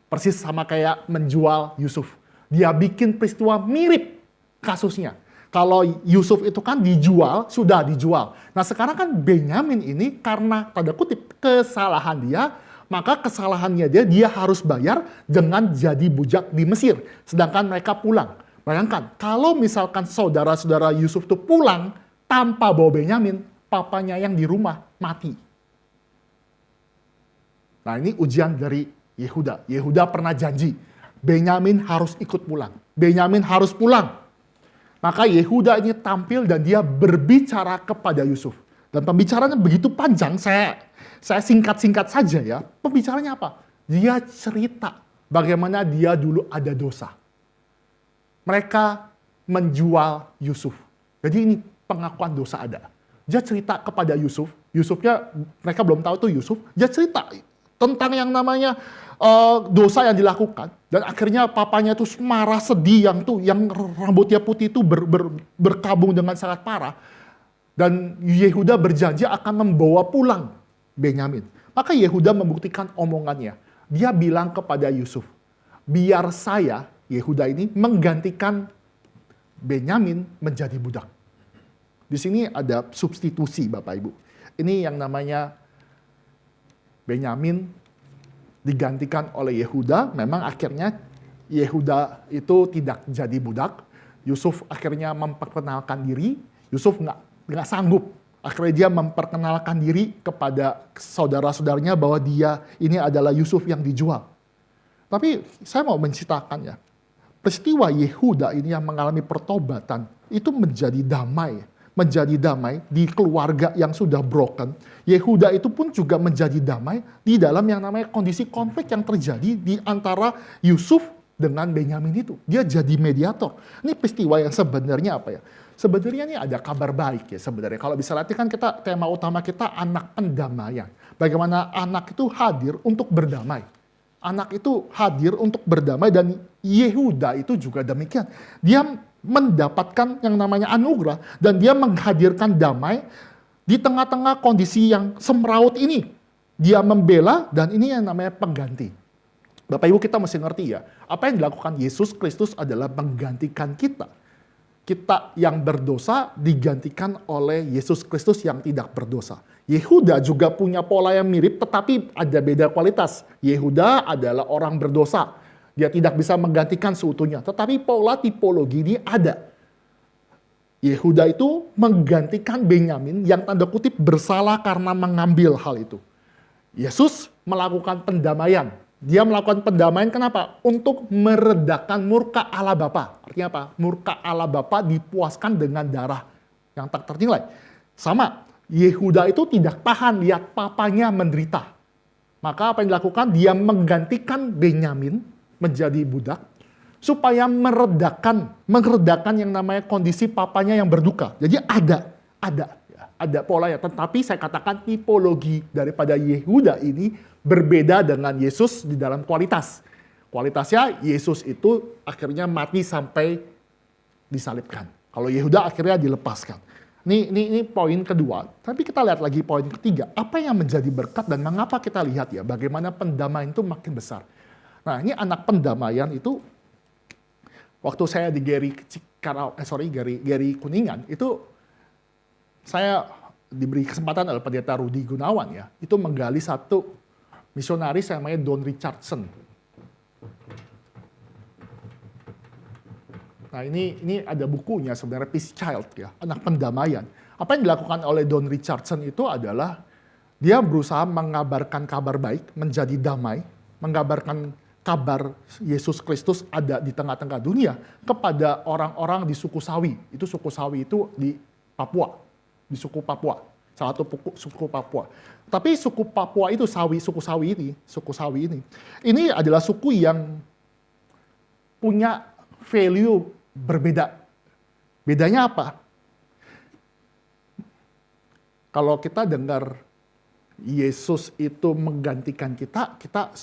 Speaker 1: Persis sama kayak menjual Yusuf. Dia bikin peristiwa mirip kasusnya. Kalau Yusuf itu kan dijual, sudah dijual. Nah sekarang kan Benyamin ini karena tanda kutip kesalahan dia, maka kesalahannya dia harus bayar dengan jadi budak di Mesir. Sedangkan mereka pulang. Bayangkan, kalau misalkan saudara-saudara Yusuf itu pulang tanpa bawa Benyamin, papanya yang di rumah mati. Nah ini ujian dari Yehuda. Yehuda pernah janji, Benyamin harus ikut pulang. Benyamin harus pulang. Maka Yehuda ini tampil dan dia berbicara kepada Yusuf. Dan pembicaranya begitu panjang, saya singkat-singkat saja ya. Pembicaranya apa? Dia cerita bagaimana dia dulu ada dosa. Mereka menjual Yusuf. Jadi ini pengakuan dosa ada. Dia cerita kepada Yusuf. Yusufnya, mereka belum tahu tuh Yusuf. Dia cerita tentang yang namanya dosa yang dilakukan. Dan akhirnya papanya tuh marah, sedih, yang rambutnya putih itu berkabung dengan sangat parah. Dan Yehuda berjanji akan membawa pulang Benyamin. Maka Yehuda membuktikan omongannya. Dia bilang kepada Yusuf, biar saya, Yehuda ini, menggantikan Benyamin menjadi budak. Di sini ada substitusi Bapak Ibu. Ini yang namanya Benyamin digantikan oleh Yehuda. Memang akhirnya Yehuda itu tidak jadi budak. Yusuf akhirnya memperkenalkan diri. Yusuf nggak sanggup. Akhirnya dia memperkenalkan diri kepada saudara-saudaranya bahwa dia ini adalah Yusuf yang dijual. Tapi saya mau menceritakan ya, peristiwa Yehuda ini yang mengalami pertobatan itu menjadi damai di keluarga yang sudah broken. Yehuda itu pun juga menjadi damai di dalam yang namanya kondisi konflik yang terjadi di antara Yusuf dengan Benyamin itu. Dia jadi mediator. Ini peristiwa yang sebenarnya apa ya? Sebenarnya ini ada kabar baik ya sebenarnya. Kalau bisa lihat kan kita, tema utama kita anak pendamaian. Bagaimana anak itu hadir untuk berdamai. Anak itu hadir untuk berdamai, dan Yehuda itu juga demikian. Dia mendapatkan yang namanya anugerah dan dia menghadirkan damai di tengah-tengah kondisi yang semraut ini. Dia membela, dan ini yang namanya pengganti. Bapak Ibu, kita mesti ngerti ya, apa yang dilakukan Yesus Kristus adalah menggantikan kita. Kita yang berdosa digantikan oleh Yesus Kristus yang tidak berdosa. Yehuda juga punya pola yang mirip tetapi ada beda kualitas. Yehuda adalah orang berdosa. Dia tidak bisa menggantikan seutuhnya. Tetapi pola tipologi ini ada. Yehuda itu menggantikan Benyamin yang tanda kutip bersalah karena mengambil hal itu. Yesus melakukan pendamaian. Dia melakukan pendamaian kenapa? Untuk meredakan murka Allah Bapa. Artinya apa? Murka Allah Bapa dipuaskan dengan darah yang tak ternilai. Sama, Yehuda itu tidak tahan lihat papanya menderita. Maka apa yang dilakukan? Dia menggantikan Benyamin menjadi budak supaya meredakan yang namanya kondisi papanya yang berduka. Jadi ada pola ya. Tetapi saya katakan tipologi daripada Yehuda ini berbeda dengan Yesus di dalam kualitas. Kualitasnya Yesus itu akhirnya mati sampai disalibkan. Kalau Yehuda akhirnya dilepaskan. Ini poin kedua. Tapi kita lihat lagi poin ketiga. Apa yang menjadi berkat dan mengapa kita lihat ya bagaimana pendamaian itu makin besar. Nah, ini anak pendamaian itu waktu saya di Gary Kuningan itu saya diberi kesempatan oleh pendeta Rudi Gunawan ya, itu menggali satu misionaris yang namanya Don Richardson. Nah, ini ada bukunya sebenarnya, Peace Child ya, anak pendamaian. Apa yang dilakukan oleh Don Richardson itu adalah dia berusaha mengabarkan kabar baik, menjadi damai, mengabarkan kabar Yesus Kristus ada di tengah-tengah dunia kepada orang-orang di suku Sawi. Itu suku Sawi itu di Papua, di suku Papua, salah satu suku Papua. Tapi suku Papua itu suku Sawi ini adalah suku yang punya value berbeda. Bedanya apa? Kalau kita dengar Yesus itu menggantikan kita, kita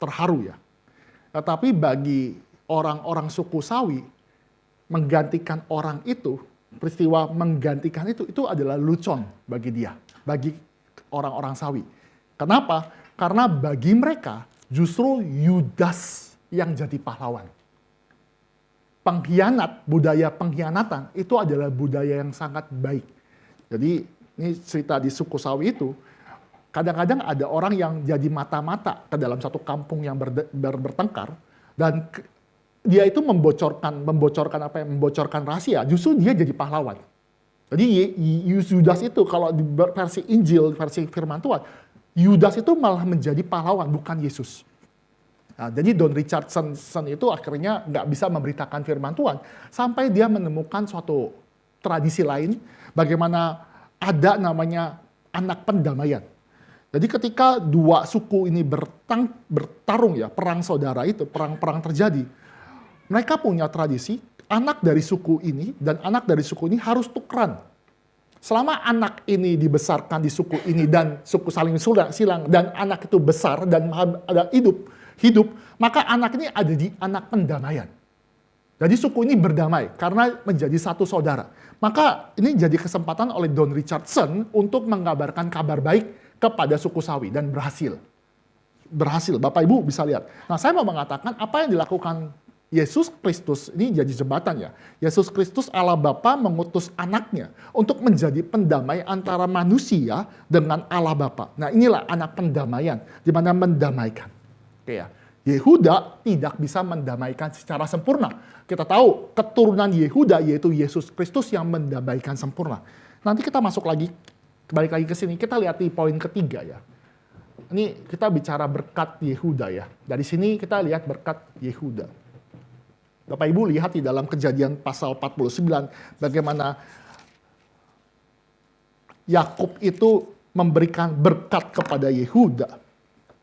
Speaker 1: terharu ya. Tetapi bagi orang-orang suku Sawi, menggantikan orang itu, peristiwa menggantikan itu adalah lucon bagi dia, bagi orang-orang Sawi. Kenapa? Karena bagi mereka justru Yudas yang jadi pahlawan. Pengkhianat, budaya pengkhianatan itu adalah budaya yang sangat baik. Jadi ini cerita di suku Sawi itu, kadang-kadang ada orang yang jadi mata-mata ke dalam satu kampung yang bertengkar, dan dia itu membocorkan rahasia, justru dia jadi pahlawan. Jadi Yudas itu kalau di versi Injil, versi firman Tuhan, Yudas itu malah menjadi pahlawan, bukan Yesus. Nah, jadi Don Richardson itu akhirnya nggak bisa memberitakan firman Tuhan sampai dia menemukan suatu tradisi lain, bagaimana ada namanya anak pendamaian. Jadi ketika dua suku ini bertarung ya, perang saudara itu, perang terjadi, mereka punya tradisi, anak dari suku ini dan anak dari suku ini harus tukeran. Selama anak ini dibesarkan di suku ini dan suku saling silang dan anak itu besar dan ada hidup, maka anak ini ada di anak pendamaian. Jadi suku ini berdamai karena menjadi satu saudara. Maka ini jadi kesempatan oleh Don Richardson untuk mengabarkan kabar baik kepada suku Sawi dan berhasil. Bapak Ibu bisa lihat. Nah, saya mau mengatakan apa yang dilakukan Yesus Kristus, ini jadi jembatan ya. Yesus Kristus Allah Bapa mengutus anaknya untuk menjadi pendamai antara manusia dengan Allah Bapa. Nah, inilah anak pendamaian, di mana mendamaikan. Oke ya. Yehuda tidak bisa mendamaikan secara sempurna. Kita tahu keturunan Yehuda yaitu Yesus Kristus yang mendamaikan sempurna. Nanti kita balik lagi ke sini, kita lihat di poin ketiga ya. Ini kita bicara berkat Yehuda ya. Dari sini kita lihat berkat Yehuda. Bapak Ibu lihat di dalam Kejadian pasal 49 bagaimana Yakub itu memberikan berkat kepada Yehuda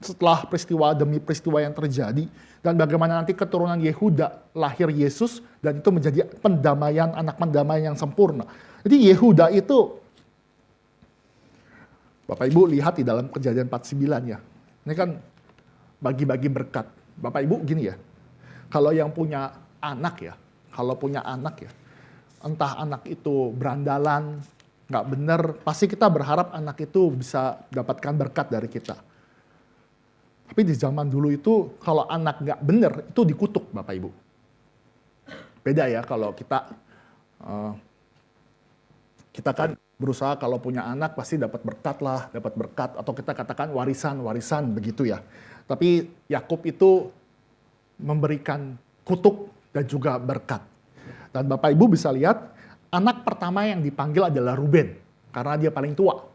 Speaker 1: setelah peristiwa demi peristiwa yang terjadi, dan bagaimana nanti keturunan Yehuda lahir Yesus dan itu menjadi anak pendamaian yang sempurna. Jadi Yehuda itu, Bapak Ibu lihat di dalam Kejadian 49 ya. Ini kan bagi-bagi berkat. Bapak Ibu gini ya. Kalau yang punya anak ya, entah anak itu berandalan, nggak benar, pasti kita berharap anak itu bisa dapatkan berkat dari kita. Tapi di zaman dulu itu, kalau anak nggak benar, itu dikutuk, Bapak Ibu. Beda ya kalau kita kan berusaha kalau punya anak pasti dapat berkat, atau kita katakan warisan begitu ya. Tapi Yakub itu memberikan kutuk dan juga berkat. Dan Bapak Ibu bisa lihat, anak pertama yang dipanggil adalah Ruben, karena dia paling tua.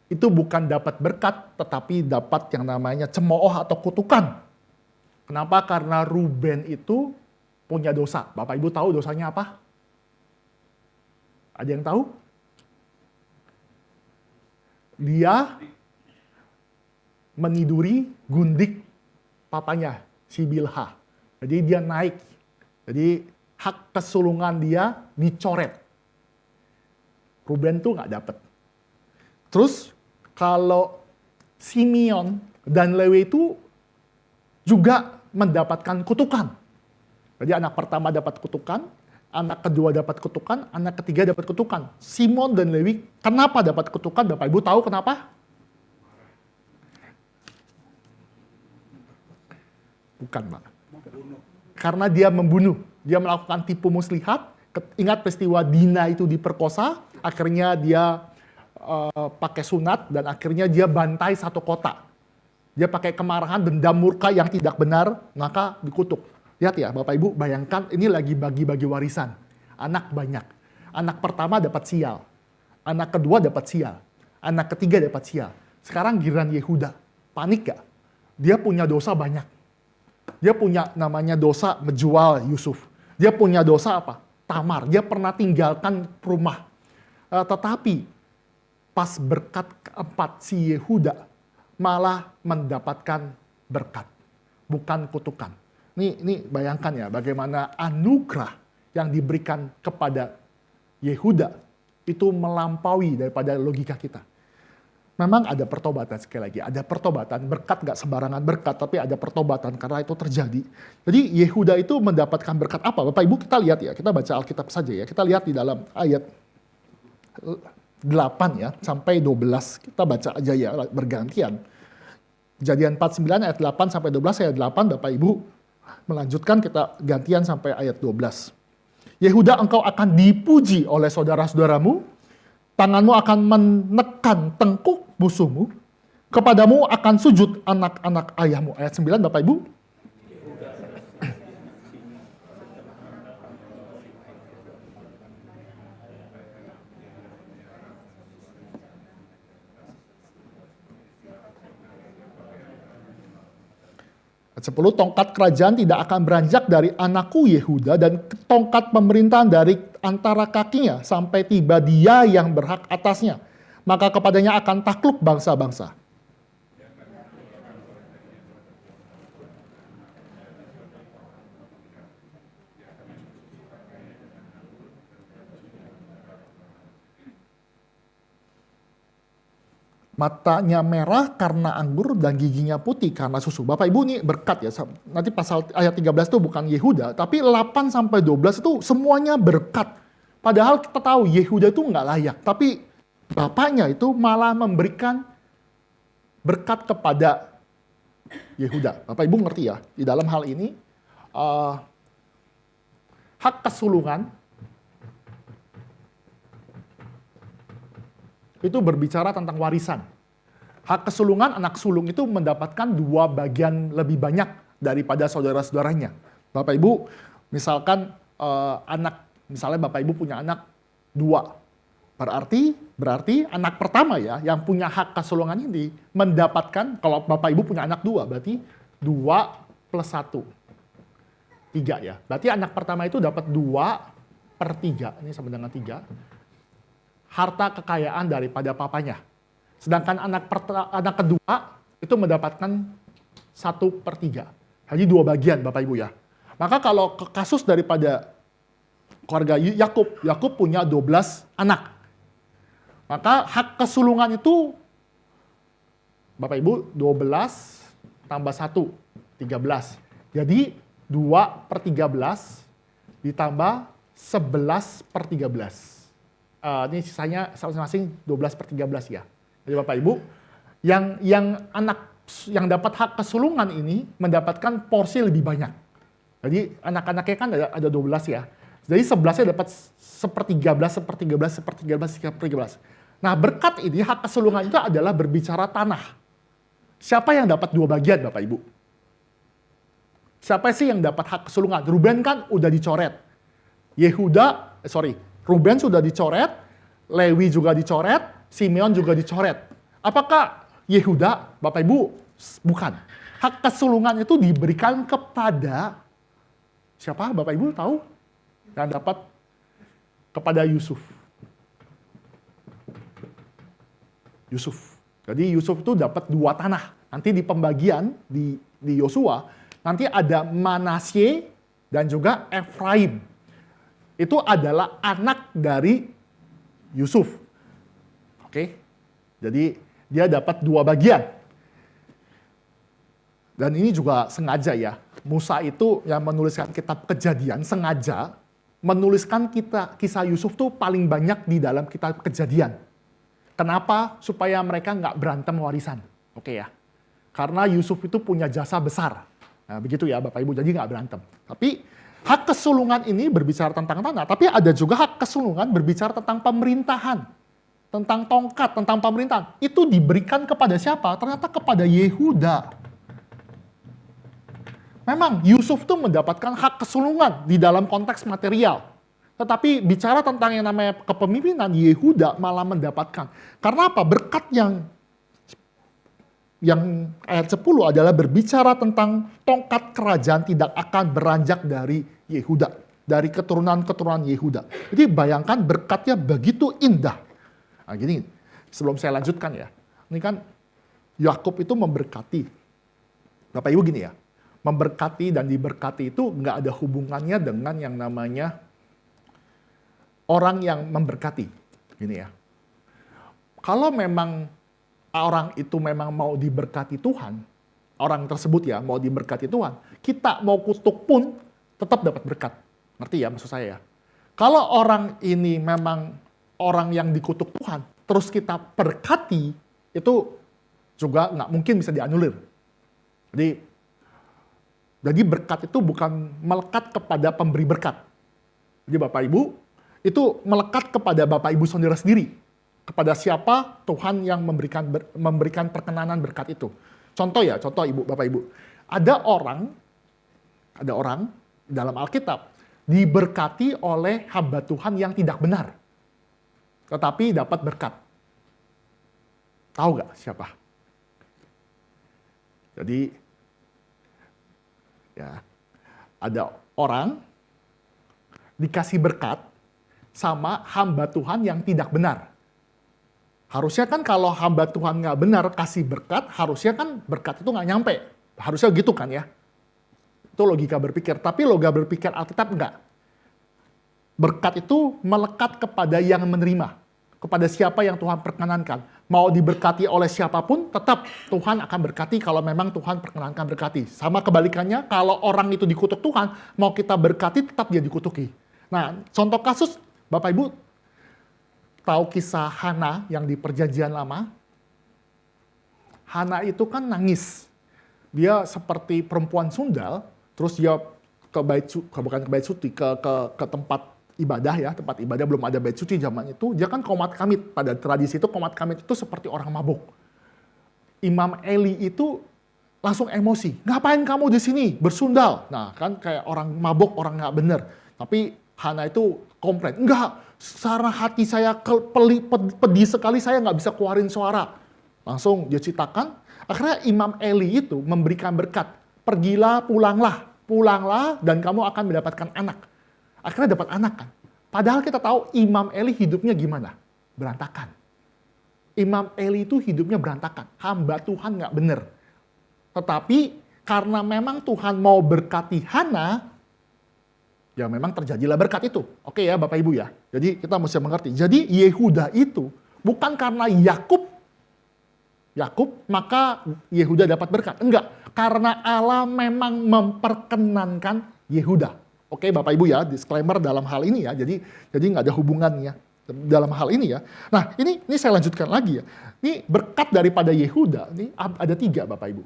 Speaker 1: Itu bukan dapat berkat, tetapi dapat yang namanya cemooh atau kutukan. Kenapa? Karena Ruben itu punya dosa. Bapak Ibu tahu dosanya apa? Ada yang tahu? Dia meniduri gundik papanya, si Bilha. Jadi dia naik. Jadi hak kesulungan dia dicoret. Ruben tuh nggak dapat. Terus kalau Simeon dan Lewi itu juga mendapatkan kutukan. Jadi anak pertama dapat kutukan, Anak kedua dapat kutukan, anak ketiga dapat kutukan. Simon dan Lewi kenapa dapat kutukan? Bapak Ibu tahu kenapa? Bukan, Pak. Karena dia membunuh. Dia melakukan tipu muslihat. Ingat peristiwa Dina itu diperkosa, akhirnya dia pakai sunat, dan akhirnya dia bantai satu kota. Dia pakai kemarahan, dendam murka yang tidak benar, maka dikutuk. Lihat ya, Bapak Ibu, bayangkan ini lagi bagi-bagi warisan. Anak banyak. Anak pertama dapat sial. Anak kedua dapat sial. Anak ketiga dapat sial. Sekarang giliran Yehuda. Panik gak? Dia punya dosa banyak. Dia punya namanya dosa menjual Yusuf. Dia punya dosa apa? Tamar. Dia pernah tinggalkan rumah. Tetapi pas berkat keempat si Yehuda malah mendapatkan berkat, bukan kutukan. Ini bayangkan ya bagaimana anugerah yang diberikan kepada Yehuda itu melampaui daripada logika kita. Memang ada pertobatan, sekali lagi, ada pertobatan, berkat gak sembarangan berkat, tapi ada pertobatan karena itu terjadi. Jadi Yehuda itu mendapatkan berkat apa? Bapak Ibu kita lihat ya, kita baca Alkitab saja ya, kita lihat di dalam ayat 8 ya, sampai 12, kita baca aja ya bergantian. Kejadian 49 ayat 8 sampai 12, ayat 8 Bapak Ibu melanjutkan, kita gantian sampai ayat 12. Yehuda, engkau akan dipuji oleh saudara-saudaramu, tanganmu akan menekan tengkuk musuhmu, kepadamu akan sujud anak-anak ayahmu. Ayat 9 Bapak Ibu. Ayat 10, tongkat kerajaan tidak akan beranjak dari anakku Yehuda, dan tongkat pemerintahan dari antara kakinya sampai tiba dia yang berhak atasnya. Maka kepadanya akan takluk bangsa-bangsa. Matanya merah karena anggur dan giginya putih karena susu. Bapak Ibu ini berkat ya. Nanti pasal ayat 13 itu bukan Yehuda, tapi 8 sampai 12 itu semuanya berkat. Padahal kita tahu Yehuda itu nggak layak, tapi bapaknya itu malah memberikan berkat kepada Yehuda. Bapak Ibu ngerti ya, di dalam hal ini hak kesulungan itu berbicara tentang warisan. Hak kesulungan, anak sulung itu mendapatkan 2 bagian lebih banyak daripada saudara-saudaranya. Bapak Ibu, misalkan misalnya Bapak Ibu punya anak 2. Berarti anak pertama ya, yang punya hak kesulungan ini mendapatkan, kalau Bapak Ibu punya anak 2, berarti 2 plus 1. 3 ya. Berarti anak pertama itu dapat 2/3. Ini sama dengan 3. Harta kekayaan daripada papanya. Sedangkan anak kedua itu mendapatkan 1/3. Jadi 2 bagian Bapak Ibu ya. Maka kalau kasus daripada keluarga Yakub punya 12 anak. Maka hak kesulungan itu Bapak Ibu 12 tambah 1, 13. Jadi 2/13 ditambah 11/13. Ini sisanya masing-masing 12/13 ya. Jadi Bapak Ibu, yang anak yang dapat hak kesulungan ini mendapatkan porsi lebih banyak. Jadi anak-anaknya kan ada 12 ya. Jadi 11-nya dapat 1/13. Nah berkat ini, hak kesulungan itu adalah berbicara tanah. Siapa yang dapat 2 bagian Bapak Ibu? Siapa sih yang dapat hak kesulungan? Ruben kan udah dicoret. Ruben sudah dicoret, Lewi juga dicoret, Simeon juga dicoret. Apakah Yehuda, Bapak Ibu? Bukan. Hak kesulungan itu diberikan kepada siapa? Bapak Ibu tahu? Yang dapat kepada Yusuf. Jadi Yusuf itu dapat 2 tanah. Nanti di pembagian di Yosua, nanti ada Manasye dan juga Efraim. Itu adalah anak dari Yusuf. Oke. Jadi dia dapat 2 bagian. Dan ini juga sengaja ya. Musa itu yang menuliskan kitab Kejadian sengaja menuliskan kisah Yusuf tuh paling banyak di dalam kitab Kejadian. Kenapa? Supaya mereka nggak berantem warisan. Oke ya. Karena Yusuf itu punya jasa besar. Nah, begitu ya Bapak Ibu, jadi nggak berantem. Tapi hak kesulungan ini berbicara tentang tanah, tapi ada juga hak kesulungan berbicara tentang pemerintahan. Tentang tongkat, tentang pemerintahan. Itu diberikan kepada siapa? Ternyata kepada Yehuda. Memang Yusuf tuh mendapatkan hak kesulungan di dalam konteks material. Tetapi bicara tentang yang namanya kepemimpinan, Yehuda malah mendapatkan. Karena apa? Berkat yang ayat 10 adalah berbicara tentang tongkat kerajaan tidak akan beranjak dari Yehuda. Dari keturunan-keturunan Yehuda. Jadi bayangkan berkatnya begitu indah. Nah gini, sebelum saya lanjutkan ya. Ini kan Yakub itu memberkati. Bapak Ibu gini ya. Memberkati dan diberkati itu nggak ada hubungannya dengan yang namanya orang yang memberkati. Gini ya. Kalau memang orang itu memang mau diberkati Tuhan, orang tersebut ya mau diberkati Tuhan, kita mau kutuk pun tetap dapat berkat. Ngerti ya maksud saya ya? Kalau orang ini memang orang yang dikutuk Tuhan, terus kita berkati, itu juga nggak mungkin bisa dianulir. Jadi berkat itu bukan melekat kepada pemberi berkat. Jadi Bapak Ibu, itu melekat kepada Bapak Ibu saudara sendiri. Kepada siapa Tuhan yang memberikan perkenanan berkat itu. Contoh Ibu, Bapak Ibu. Ada orang dalam Alkitab diberkati oleh hamba Tuhan yang tidak benar. Tetapi dapat berkat. Tahu gak siapa? Jadi, ya, ada orang dikasih berkat sama hamba Tuhan yang tidak benar. Harusnya kan kalau hamba Tuhan nggak benar kasih berkat, harusnya kan berkat itu nggak nyampe. Harusnya gitu kan ya. Itu logika berpikir. Tapi logika berpikir Alkitab enggak. Berkat itu melekat kepada yang menerima. Kepada siapa yang Tuhan perkenankan. Mau diberkati oleh siapapun, tetap Tuhan akan berkati kalau memang Tuhan perkenankan berkati. Sama kebalikannya, kalau orang itu dikutuk Tuhan, mau kita berkati, tetap dia dikutuki. Nah, contoh kasus, Bapak Ibu, tahu kisah Hana yang di Perjanjian Lama? Hana itu kan nangis. Dia seperti perempuan sundal, terus dia bukan ke bait suci, ke tempat ibadah ya, tempat ibadah belum ada bait suci zaman itu. Dia kan qomat kamit. Pada tradisi itu qomat kamit itu seperti orang mabuk. Imam Eli itu langsung emosi. Ngapain kamu di sini bersundal? Nah kan kayak orang mabuk, orang nggak bener. Tapi Hana itu komplain. Enggak, secara hati saya pedih sekali, saya nggak bisa keluarin suara. Langsung dia ceritakan. Akhirnya Imam Eli itu memberikan berkat. Pergilah, pulanglah, dan kamu akan mendapatkan anak. Akhirnya dapat anak kan. Padahal kita tahu Imam Eli hidupnya gimana? Berantakan. Imam Eli itu hidupnya berantakan. Hamba Tuhan nggak bener. Tetapi karena memang Tuhan mau berkati Hana, ya memang terjadilah berkat itu. Oke ya Bapak Ibu ya. Jadi kita mesti mengerti. Jadi Yehuda itu bukan karena Yakub maka Yehuda dapat berkat. Enggak. Karena Allah memang memperkenankan Yehuda. Oke Bapak Ibu ya, disclaimer dalam hal ini ya. Jadi nggak ada hubungannya dalam hal ini ya. Nah ini saya lanjutkan lagi ya. Ini berkat daripada Yehuda, ini ada 3 Bapak Ibu.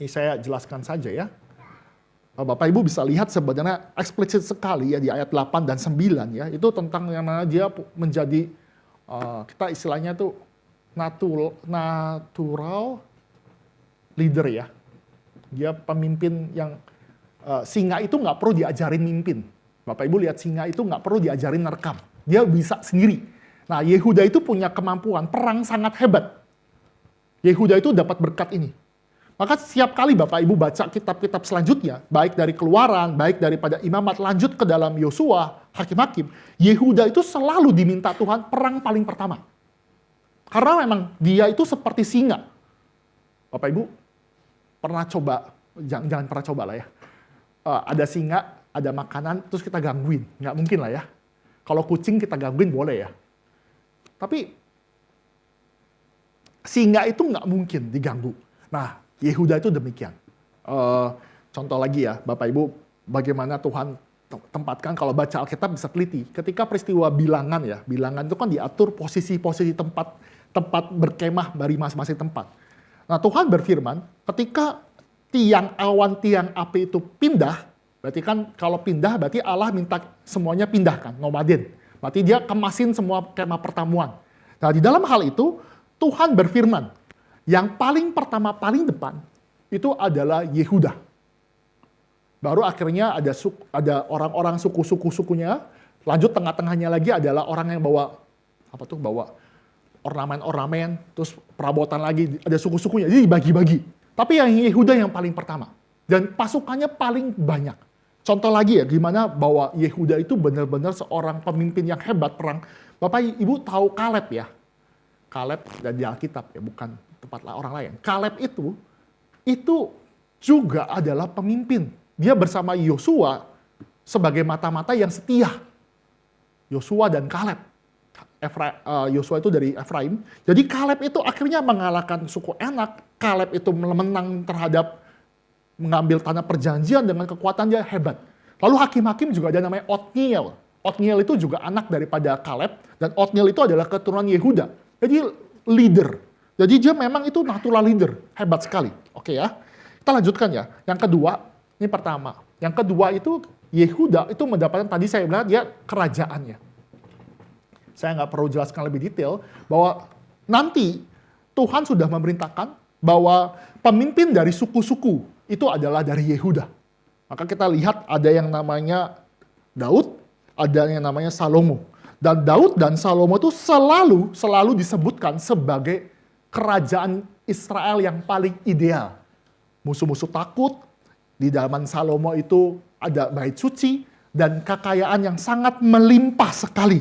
Speaker 1: Ini saya jelaskan saja ya. Bapak Ibu bisa lihat sebenarnya eksplisit sekali ya di ayat 8 dan 9 ya. Itu tentang yang mana dia menjadi, kita istilahnya tuh natural leader ya. Dia pemimpin yang, singa itu nggak perlu diajarin mimpin. Bapak Ibu lihat singa itu nggak perlu diajarin nerekam. Dia bisa sendiri. Nah Yehuda itu punya kemampuan, perang sangat hebat. Yehuda itu dapat berkat ini. Maka setiap kali Bapak Ibu baca kitab-kitab selanjutnya, baik dari Keluaran, baik daripada Imamat, lanjut ke dalam Yosua, Hakim-Hakim, Yehuda itu selalu diminta Tuhan perang paling pertama. Karena memang dia itu seperti singa. Bapak Ibu pernah coba, jangan pernah coba lah ya. Ada singa, ada makanan, terus kita gangguin. Nggak mungkin lah ya. Kalau kucing kita gangguin boleh ya. Tapi singa itu nggak mungkin diganggu. Nah, Yehuda itu demikian. Contoh lagi ya, Bapak Ibu, bagaimana Tuhan tempatkan, kalau baca Alkitab bisa teliti. Ketika peristiwa bilangan ya, bilangan itu kan diatur posisi-posisi tempat berkemah dari masing-masing tempat. Nah Tuhan berfirman, ketika tiang awan, tiang api itu pindah, berarti kan kalau pindah berarti Allah minta semuanya pindahkan, nomaden. Berarti dia kemasin semua kemah pertemuan. Nah di dalam hal itu, Tuhan berfirman, yang paling pertama, paling depan, itu adalah Yehuda. Baru akhirnya ada orang-orang suku-sukunya, lanjut tengah-tengahnya lagi adalah orang yang bawa ornamen-ornamen, terus perabotan lagi, ada suku-sukunya, jadi dibagi-bagi. Tapi yang Yehuda yang paling pertama, dan pasukannya paling banyak. Contoh lagi ya, gimana bahwa Yehuda itu benar-benar seorang pemimpin yang hebat perang. Bapak Ibu tahu Kaleb ya? Kaleb dan di Alkitab ya, bukan tempat orang lain. Kaleb itu juga adalah pemimpin. Dia bersama Yosua sebagai mata-mata yang setia. Yosua dan Kaleb. Yosua itu dari Efraim. Jadi Kaleb itu akhirnya mengalahkan suku Enak. Kaleb itu menang terhadap mengambil tanah perjanjian dengan kekuatan dia hebat. Lalu hakim-hakim juga ada namanya Otniel. Otniel itu juga anak daripada Kaleb. Dan Otniel itu adalah keturunan Yehuda. Jadi leader. Jadi dia memang itu natural leader. Hebat sekali. Oke ya. Kita lanjutkan ya. Yang kedua, ini pertama. Yang kedua itu Yehuda itu mendapatkan, tadi saya bilang dia kerajaannya. Saya nggak perlu jelaskan lebih detail bahwa nanti Tuhan sudah memerintahkan bahwa pemimpin dari suku-suku itu adalah dari Yehuda. Maka kita lihat ada yang namanya Daud, ada yang namanya Salomo. Dan Daud dan Salomo itu selalu disebutkan sebagai kerajaan Israel yang paling ideal. Musuh-musuh takut, di zaman Salomo itu ada bait suci dan kekayaan yang sangat melimpah sekali.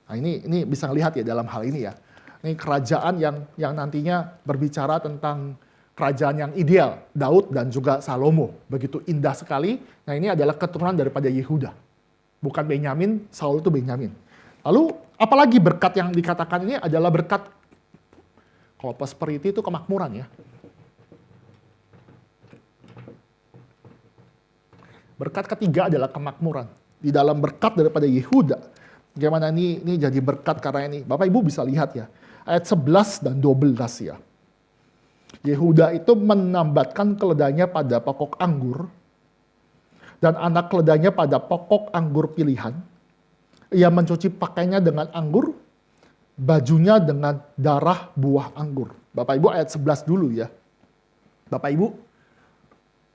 Speaker 1: Nah ini bisa lihat ya dalam hal ini ya. Ini kerajaan yang nantinya berbicara tentang kerajaan yang ideal. Daud dan juga Salomo. Begitu indah sekali. Nah ini adalah keturunan daripada Yehuda. Bukan Benyamin, Saul itu Benyamin. Lalu apalagi berkat yang dikatakan ini adalah berkat, kalau prosperity itu kemakmuran ya. Berkat ketiga adalah kemakmuran. Di dalam berkat daripada Yehuda. Bagaimana ini jadi berkat karena ini. Bapak Ibu bisa lihat ya. Ayat 11 dan 12 ya. Yehuda itu menambatkan keledainya pada pokok anggur. Dan anak keledainya pada pokok anggur pilihan. Ia mencuci pakainya dengan anggur. Bajunya dengan darah buah anggur. Bapak Ibu ayat 11 dulu ya. Bapak Ibu,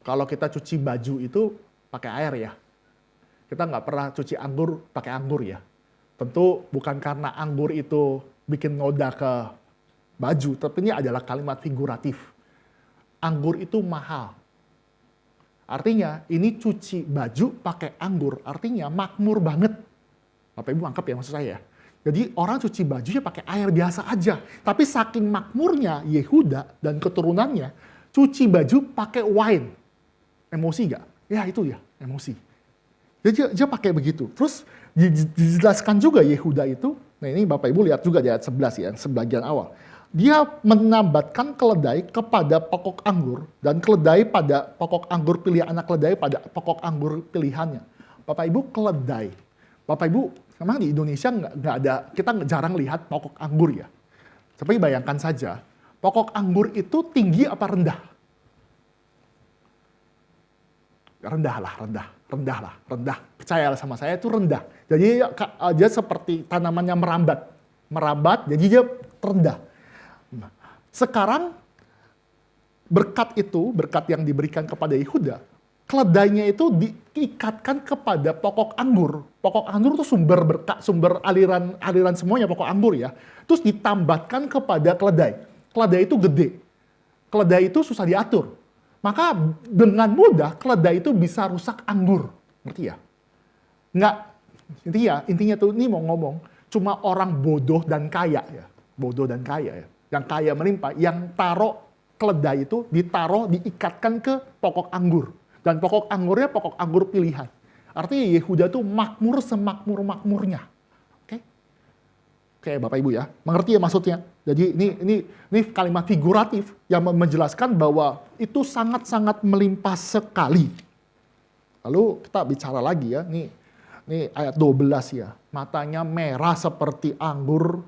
Speaker 1: kalau kita cuci baju itu pakai air ya. Kita nggak pernah cuci anggur pakai anggur ya. Tentu bukan karena anggur itu bikin noda ke baju, tapi ini adalah kalimat figuratif. Anggur itu mahal. Artinya ini cuci baju pakai anggur, artinya makmur banget. Bapak Ibu angkap ya maksud saya. Jadi orang cuci bajunya pakai air biasa aja. Tapi saking makmurnya Yehuda dan keturunannya, cuci baju pakai wine. Emosi nggak? Ya itu ya, emosi. Dia pakai begitu. Terus dijelaskan juga Yehuda itu, nah ini Bapak Ibu lihat juga di ayat 11 ya, sebagian awal. Dia menambatkan keledai kepada pokok anggur, dan keledai pada pokok anggur pilihan, anak keledai pada pokok anggur pilihannya. Bapak Ibu keledai. Bapak Ibu, memang di Indonesia nggak ada, kita jarang lihat pokok anggur ya. Tapi bayangkan saja, pokok anggur itu tinggi apa rendah? Rendah. Percayalah sama saya itu rendah. Jadi dia seperti tanamannya merambat, jadi dia rendah. Nah, sekarang berkat yang diberikan kepada Yehuda, keledainya itu diikatkan kepada pokok anggur. Pokok anggur itu sumber aliran semuanya pokok anggur ya. Terus ditambatkan kepada keledai. Keledai itu gede. Keledai itu susah diatur. Maka dengan mudah keledai itu bisa rusak anggur. Ngerti ya? Intinya tuh ini mau ngomong, cuma orang bodoh dan kaya ya. Bodoh dan kaya ya. Yang kaya melimpah, yang taruh keledai itu diikatkan ke pokok anggur. Dan pokok anggurnya pokok anggur pilihan. Artinya Yehuda tuh makmur semakmur-makmurnya. Oke, Bapak Ibu ya, mengerti ya maksudnya? Jadi ini kalimat figuratif yang menjelaskan bahwa itu sangat-sangat melimpah sekali. Lalu kita bicara lagi ya, nih ayat 12 ya. Matanya merah seperti anggur,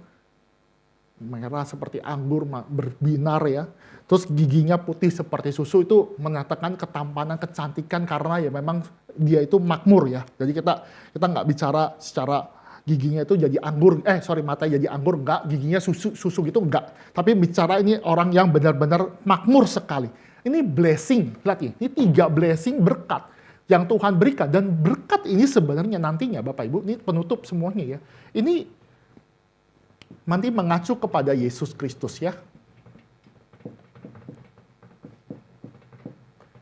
Speaker 1: berbinar ya. Terus giginya putih seperti susu, itu menyatakan ketampanan, kecantikan, karena ya memang dia itu makmur ya. Jadi kita nggak bicara secara giginya itu jadi anggur, matanya jadi anggur, enggak, giginya susu gitu enggak. Tapi bicara ini orang yang benar-benar makmur sekali. Ini blessing, lihat ini 3 blessing berkat yang Tuhan berikan. Dan berkat ini sebenarnya nantinya Bapak Ibu, ini penutup semuanya ya. Ini nanti mengacu kepada Yesus Kristus ya.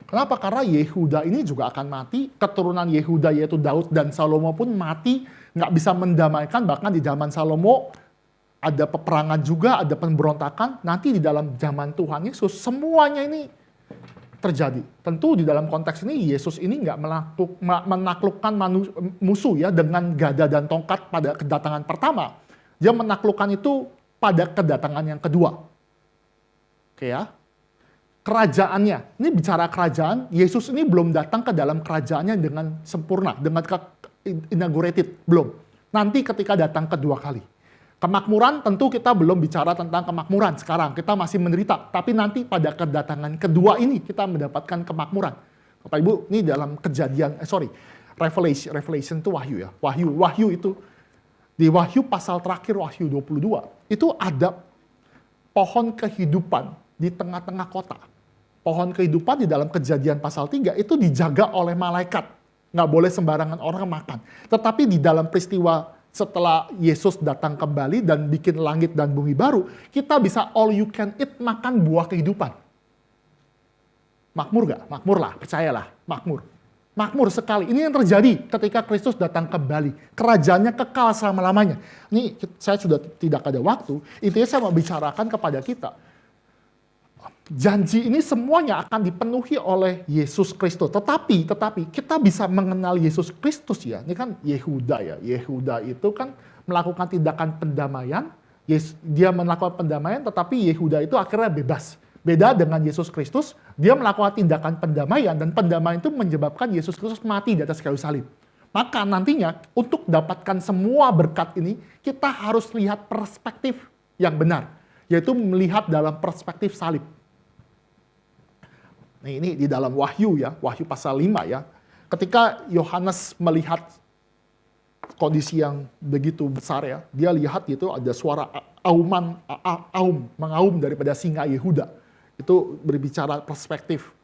Speaker 1: Kenapa? Karena Yehuda ini juga akan mati, keturunan Yehuda yaitu Daud dan Salomo pun mati, nggak bisa mendamaikan, bahkan di zaman Salomo ada peperangan juga, ada pemberontakan, nanti di dalam zaman Tuhan Yesus semuanya ini terjadi. Tentu di dalam konteks ini Yesus ini nggak menaklukkan musuh ya dengan gada dan tongkat pada kedatangan pertama. Dia menaklukkan itu pada kedatangan yang kedua. Oke ya. Kerajaannya, ini bicara kerajaan, Yesus ini belum datang ke dalam kerajaannya dengan sempurna, dengan inaugurated, belum. Nanti ketika datang kedua kali. Kemakmuran tentu kita belum bicara tentang kemakmuran sekarang, kita masih menderita, tapi nanti pada kedatangan kedua ini kita mendapatkan kemakmuran. Bapak Ibu, ini dalam Revelation itu Wahyu ya, Wahyu itu, di Wahyu pasal terakhir, Wahyu 22, itu ada pohon kehidupan di tengah-tengah kota. Pohon kehidupan di dalam Kejadian pasal 3 itu dijaga oleh malaikat. Nggak boleh sembarangan orang makan. Tetapi di dalam peristiwa setelah Yesus datang kembali dan bikin langit dan bumi baru, kita bisa all you can eat, makan buah kehidupan. Makmur nggak? Makmur lah, percayalah, makmur. Makmur sekali. Ini yang terjadi ketika Kristus datang kembali. Kerajaannya kekal selama-lamanya. Ini saya sudah tidak ada waktu. Intinya saya mau bicarakan kepada kita. Janji ini semuanya akan dipenuhi oleh Yesus Kristus. Tetapi kita bisa mengenal Yesus Kristus ya. Ini kan Yehuda ya. Yehuda itu kan melakukan tindakan pendamaian. Dia melakukan pendamaian, tetapi Yehuda itu akhirnya bebas. Beda dengan Yesus Kristus, dia melakukan tindakan pendamaian, dan pendamaian itu menyebabkan Yesus Kristus mati di atas kayu salib. Maka nantinya untuk dapatkan semua berkat ini, kita harus lihat perspektif yang benar. Yaitu melihat dalam perspektif salib. Ini di dalam Wahyu ya, Wahyu pasal 5 ya. Ketika Yohanes melihat kondisi yang begitu besar ya, dia lihat gitu ada suara mengaum daripada singa Yehuda. Itu berbicara perspektif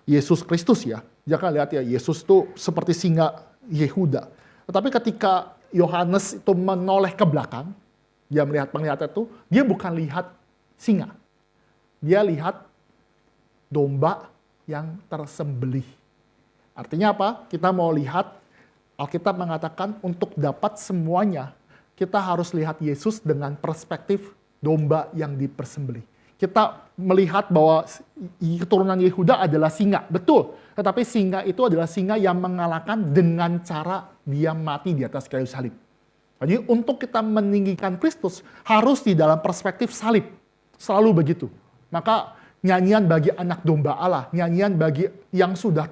Speaker 1: Yesus Kristus ya. Jangan lihat ya, Yesus tuh seperti singa Yehuda. Tetapi ketika Yohanes itu menoleh ke belakang, dia melihat penglihatan itu, dia bukan lihat singa. Dia lihat domba yang tersembelih. Artinya apa? Kita mau lihat, Alkitab mengatakan untuk dapat semuanya, kita harus lihat Yesus dengan perspektif domba yang dipersembelih. Kita melihat bahwa keturunan Yehuda adalah singa, betul. Tetapi singa itu adalah singa yang mengalahkan dengan cara dia mati di atas kayu salib. Jadi untuk kita meninggikan Kristus, harus di dalam perspektif salib. Selalu begitu. Maka nyanyian bagi anak domba Allah, nyanyian bagi yang sudah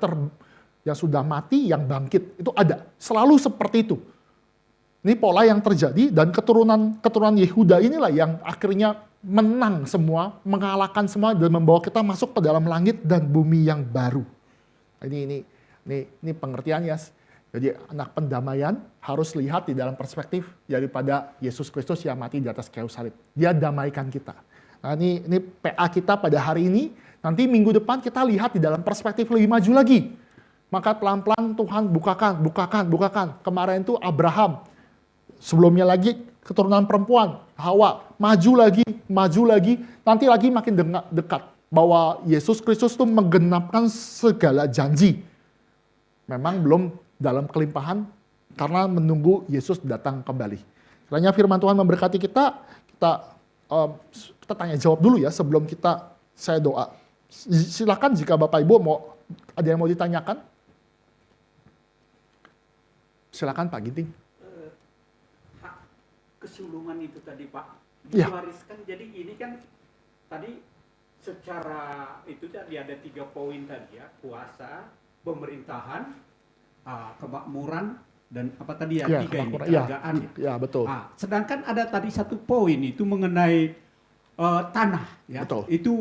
Speaker 1: mati, yang bangkit, itu ada. Selalu seperti itu. Ini pola yang terjadi, dan keturunan Yehuda inilah yang akhirnya menang semua, mengalahkan semua, dan membawa kita masuk ke dalam langit dan bumi yang baru. Ini pengertiannya. Jadi anak pendamaian harus lihat di dalam perspektif daripada Yesus Kristus yang mati di atas kayu salib. Dia damaikan kita. Nah, ini PA kita pada hari ini. Nanti minggu depan kita lihat di dalam perspektif lebih maju lagi. Maka pelan-pelan Tuhan bukakan. Kemarin itu Abraham. Sebelumnya lagi keturunan perempuan, Hawa. Maju lagi. Nanti lagi makin dekat. Bahwa Yesus Kristus itu menggenapkan segala janji. Memang belum dalam kelimpahan karena menunggu Yesus datang kembali. Kiranya firman Tuhan memberkati kita tanya jawab dulu ya sebelum saya doa. Silakan jika Bapak Ibu ada yang mau ditanyakan. Silakan Pak Ginting.
Speaker 2: Hak kesulungan itu tadi Pak,
Speaker 1: Ya.
Speaker 2: diwariskan. Jadi ini kan tadi secara itu tadi ada 3 poin tadi ya, kuasa, pemerintahan, kemakmuran dan apa tadi ya,
Speaker 1: Ya,
Speaker 2: tiga ini
Speaker 1: kemakmuran. Ya,
Speaker 2: kerajaan ya.
Speaker 1: ya betul.
Speaker 2: Sedangkan ada tadi satu poin itu mengenai tanah ya.
Speaker 1: Betul.
Speaker 2: Itu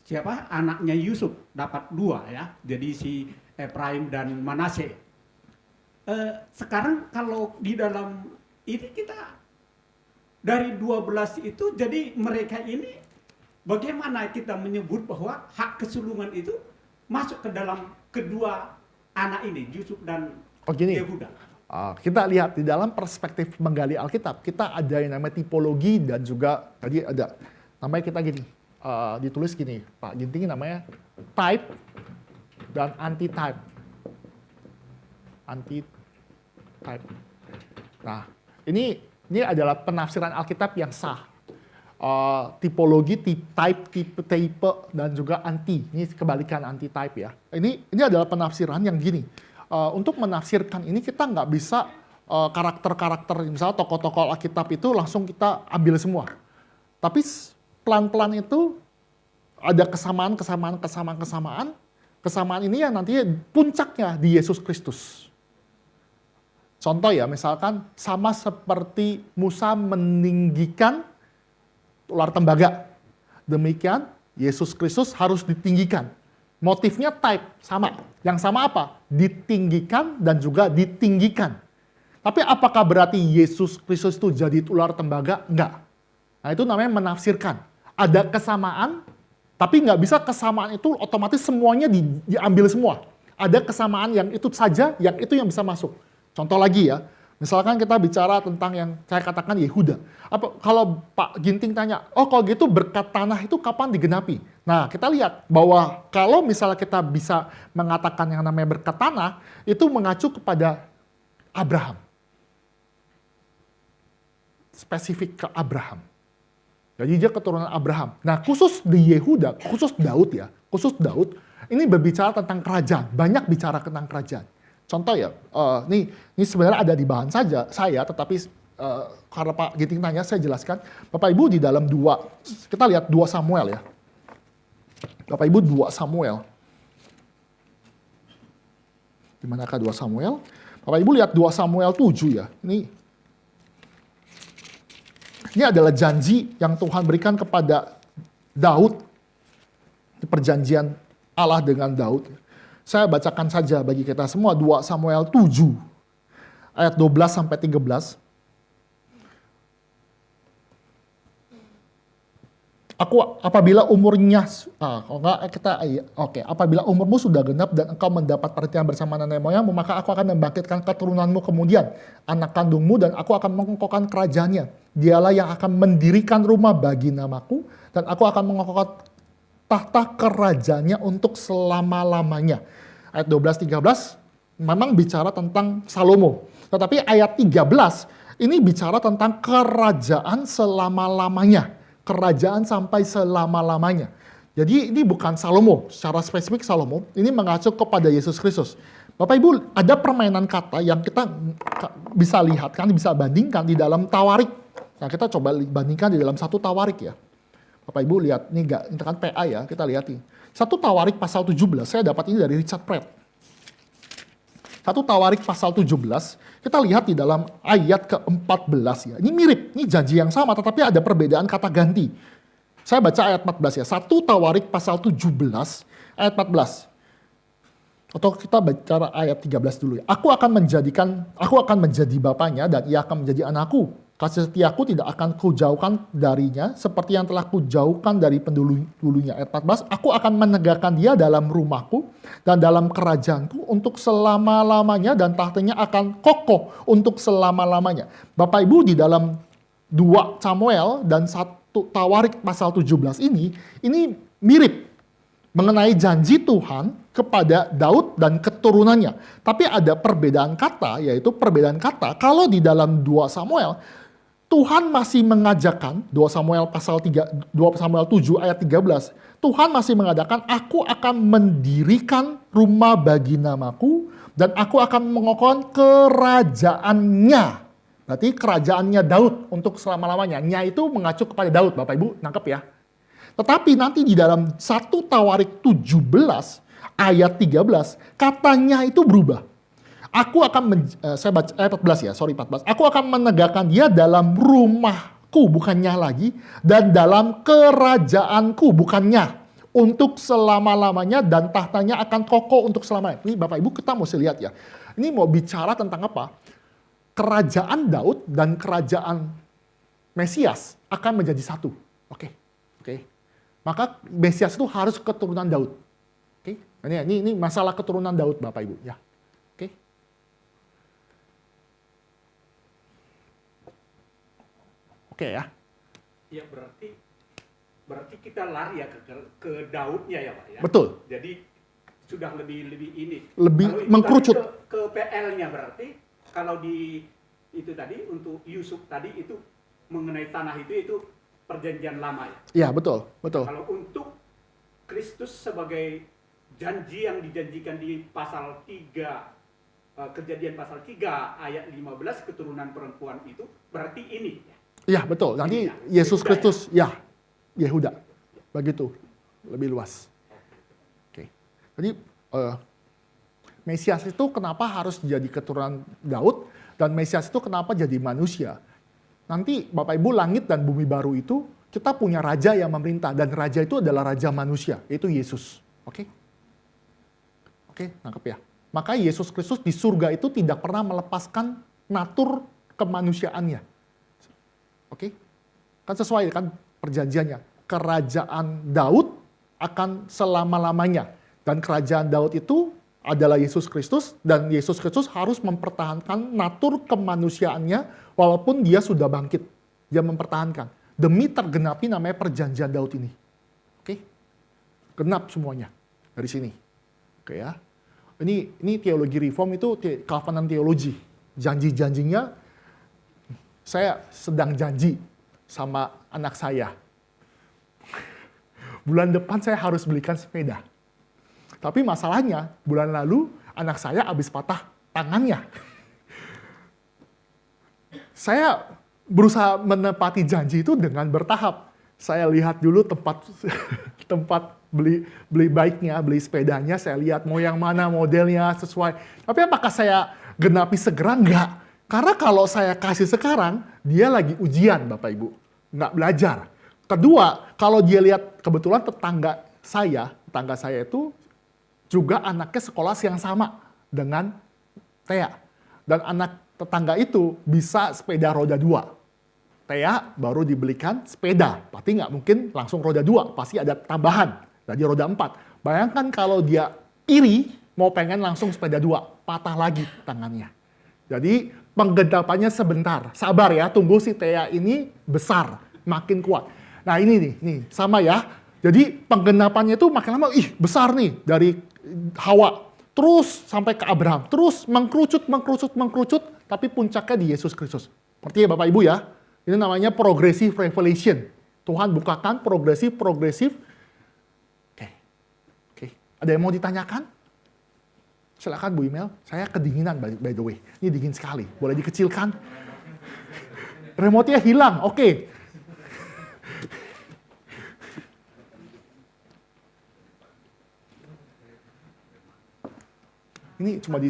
Speaker 2: siapa anaknya Yusuf dapat 2 ya. Jadi si Efraim dan Manase. Sekarang kalau di dalam ini kita dari 12 itu, jadi mereka ini bagaimana kita menyebut bahwa hak kesulungan itu masuk ke dalam kedua anak ini, Yusuf dan
Speaker 1: Gini,
Speaker 2: Yehuda.
Speaker 1: kita lihat di dalam perspektif menggali Alkitab, kita ada yang namanya tipologi dan juga tadi ada namanya kita gini, ditulis gini, Pak Ginting namanya type dan anti-type. Anti-type. Nah, ini adalah penafsiran Alkitab yang sah. Tipologi, type, dan juga anti. Ini kebalikan anti-type ya. Ini adalah penafsiran yang gini. Untuk menafsirkan ini kita nggak bisa karakter-karakter, misalnya tokoh-tokoh Alkitab itu langsung kita ambil semua. Tapi pelan-pelan itu ada kesamaan. Kesamaan ini yang nantinya puncaknya di Yesus Kristus. Contoh ya, misalkan sama seperti Musa meninggikan ular tembaga. Demikian Yesus Kristus harus ditinggikan. Motifnya type, sama. Yang sama apa? Ditinggikan dan juga ditinggikan. Tapi apakah berarti Yesus Kristus itu jadi ular tembaga? Enggak. Nah itu namanya menafsirkan. Ada kesamaan, tapi nggak bisa kesamaan itu otomatis semuanya diambil semua. Ada kesamaan yang itu saja, yang itu yang bisa masuk. Contoh lagi ya, misalkan kita bicara tentang yang saya katakan Yehuda. Kalau Pak Ginting tanya, oh kalau gitu berkat tanah itu kapan digenapi? Nah kita lihat bahwa kalau misalnya kita bisa mengatakan yang namanya berkat tanah, itu mengacu kepada Abraham. Spesifik ke Abraham. Jadi dia keturunan Abraham. Nah khusus di Yehuda, khusus Daud, ini berbicara tentang kerajaan. Banyak bicara tentang kerajaan. Contoh ya, ini sebenarnya ada di bahan saja saya, tetapi karena Pak Ginting tanya, saya jelaskan. Bapak Ibu di dalam kita lihat 2 Samuel ya. Bapak Ibu 2 Samuel. Di manakah 2 Samuel? Bapak Ibu lihat 2 Samuel 7 ya. Ini adalah janji yang Tuhan berikan kepada Daud. Di perjanjian Allah dengan Daud. Saya bacakan saja bagi kita semua 2 Samuel 7 ayat 12 sampai 13. Apabila umurmu sudah genap dan engkau mendapat perhatian bersama nenek moyangmu, maka aku akan membangkitkan keturunanmu kemudian, anak kandungmu, dan aku akan mengokohkan kerajaannya. Dialah yang akan mendirikan rumah bagi namaku, dan aku akan mengokohkan tahta kerajaannya untuk selama-lamanya. Ayat 12-13 memang bicara tentang Salomo. Tetapi ayat 13 ini bicara tentang kerajaan selama-lamanya. Kerajaan sampai selama-lamanya. Jadi ini bukan Salomo, secara spesifik Salomo, ini mengacu kepada Yesus Kristus. Bapak Ibu, ada permainan kata yang kita bisa lihat, kan bisa bandingkan di dalam Tawarik. Nah kita coba bandingkan di dalam 1 Tawarik ya. Bapak Ibu lihat, ini kan PA ya, kita lihat nih. 1 Tawarik pasal 17, saya dapat ini dari Richard Pratt. 1 Tawarik pasal 17, kita lihat di dalam ayat ke-14 ya. Ini mirip, ini janji yang sama, tetapi ada perbedaan kata ganti. Saya baca ayat 14 ya, 1 Tawarik pasal 17, ayat 14. Atau kita bicara ayat 13 dulu ya. Aku akan menjadi bapaknya dan ia akan menjadi anakku. Kasih setiaku tidak akan kujauhkan darinya seperti yang telah kujauhkan dari pendahulu-dahulunya. Ayat 14, aku akan menegakkan dia dalam rumahku dan dalam kerajaanku untuk selama-lamanya dan tahtanya akan kokoh untuk selama-lamanya. Bapak Ibu di dalam 2 Samuel dan 1 Tawarik pasal 17 ini mirip mengenai janji Tuhan kepada Daud dan keturunannya. Tapi ada perbedaan kata, yaitu perbedaan kata kalau di dalam 2 Samuel Tuhan masih mengajarkan, 2 Samuel 7 ayat 13, Tuhan masih mengadakan, aku akan mendirikan rumah bagi namaku, dan aku akan mengokohkan kerajaannya. Berarti kerajaannya Daud untuk selama-lamanya. Nya itu mengacu kepada Daud, Bapak Ibu, nangkep ya. Tetapi nanti di dalam 1 Tawarik 17, ayat 13, katanya itu berubah. Aku akan, saya baca ayat 14 ya, sorry 14. Aku akan menegakkan dia dalam rumahku, bukannya lagi, dan dalam kerajaanku, bukannya, untuk selama-lamanya, dan tahtanya akan kokoh untuk selamanya. Ini Bapak Ibu kita mesti lihat ya. Ini mau bicara tentang apa? Kerajaan Daud dan kerajaan Mesias akan menjadi satu. Oke. Maka Mesias itu harus keturunan Daud. Oke. Ini masalah keturunan Daud Bapak Ibu ya. Oke. Oke ya.
Speaker 2: Ya berarti kita lari ya ke Daudnya ya Pak ya.
Speaker 1: Betul.
Speaker 2: Jadi sudah lebih ini.
Speaker 1: Lebih
Speaker 2: Kalau
Speaker 1: mengkerucut.
Speaker 2: ke PL-nya berarti kalau di itu tadi untuk Yusuf tadi itu mengenai tanah itu perjanjian lama ya.
Speaker 1: Ya betul.
Speaker 2: Kalau untuk Kristus sebagai janji yang dijanjikan di pasal 3 Kejadian pasal 3 ayat 15 keturunan perempuan itu berarti ini ya.
Speaker 1: Iya betul. Nanti Yesus Kristus ya Yehuda. Begitu. Lebih luas. Oke. Jadi Mesias itu kenapa harus jadi keturunan Daud dan Mesias itu kenapa jadi manusia? Nanti Bapak Ibu langit dan bumi baru itu kita punya raja yang memerintah dan raja itu adalah raja manusia, yaitu Yesus. Oke? Oke, nangkep ya. Maka Yesus Kristus di surga itu tidak pernah melepaskan natur kemanusiaannya. Oke? Kan sesuai kan perjanjiannya. Kerajaan Daud akan selama-lamanya. Dan kerajaan Daud itu adalah Yesus Kristus. Dan Yesus Kristus harus mempertahankan natur kemanusiaannya walaupun dia sudah bangkit. Dia mempertahankan. Demi tergenapi namanya perjanjian Daud ini. Oke? Genap semuanya. Dari sini. Oke ya. Ini teologi reform itu covenant teologi. Janji-janjinya saya sedang janji sama anak saya. Bulan depan saya harus belikan sepeda. Tapi masalahnya bulan lalu anak saya habis patah tangannya. Saya berusaha menepati janji itu dengan bertahap. Saya lihat dulu tempat beli bike-nya, beli sepedanya, saya lihat mau yang mana modelnya sesuai. Tapi apakah saya genapi segera? Enggak. Karena kalau saya kasih sekarang, dia lagi ujian Bapak Ibu. Nggak belajar. Kedua, kalau dia lihat kebetulan tetangga saya itu juga anaknya sekolah yang sama dengan Thea. Dan anak tetangga itu bisa sepeda roda 2. Thea baru dibelikan sepeda, berarti nggak mungkin langsung roda 2, pasti ada tambahan, jadi roda 4. Bayangkan kalau dia iri, mau pengen langsung sepeda 2, patah lagi tangannya. Jadi penggenapannya sebentar, sabar ya, tunggu si Thea ini besar, makin kuat. Nah ini nih, sama ya. Jadi penggenapannya itu makin lama, besar nih, dari Hawa, terus sampai ke Abraham, terus mengkerucut, tapi puncaknya di Yesus Kristus. Ngerti ya Bapak Ibu ya? Ini namanya progressive revelation. Tuhan bukakan progresif. Oke. Ada yang mau ditanyakan? Silakan Bu Imel. Saya kedinginan by the way. Ini dingin sekali. Boleh dikecilkan? Remote-nya hilang. Oke. Ini cuma di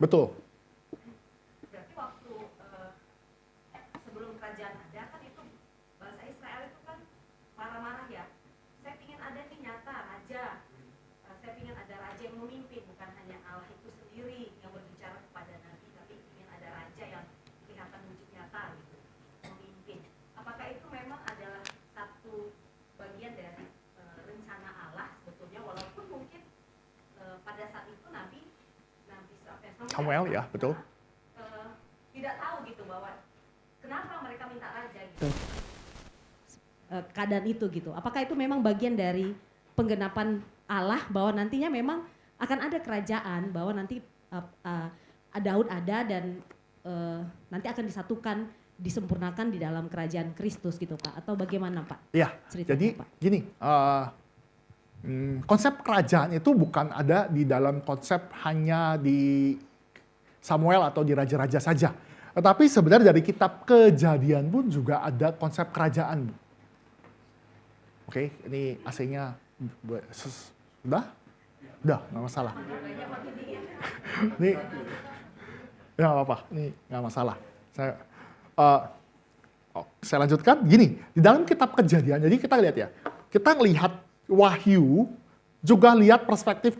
Speaker 1: betul.
Speaker 3: Berarti waktu sebelum kerajaan ada kan itu bangsa Israel itu kan marah-marah ya. Saya ingin ada nih nyata raja. Saya ingin ada raja yang memimpin, bukan hanya Allah itu sendiri yang berbicara kepada nabi, tapi ingin ada raja yang kelihatan wujud nyata gitu, memimpin. Apakah itu memang adalah satu bagian dari rencana Allah sebetulnya, walaupun mungkin pada saat itu nabi
Speaker 1: Samuel ya, betul.
Speaker 3: Tidak tahu gitu bahwa kenapa mereka minta raja gitu. Keadaan itu gitu. Apakah itu memang bagian dari penggenapan Allah bahwa nantinya memang akan ada kerajaan, bahwa nanti Daud ada dan nanti akan disatukan, disempurnakan di dalam kerajaan Kristus gitu Pak, atau bagaimana Pak?
Speaker 1: Iya. Jadi
Speaker 3: Pak?
Speaker 1: gini, Konsep kerajaan itu bukan ada di dalam konsep hanya di Samuel atau di raja-raja saja. Tetapi sebenarnya dari kitab Kejadian pun juga ada konsep kerajaan. Oke, ini AC-nya sudah? Udah, nggak masalah. Ini ya nggak apa-apa, ini nggak masalah. Saya lanjutkan, gini, di dalam kitab Kejadian, jadi kita lihat ya, kita lihat Wahyu, juga lihat perspektif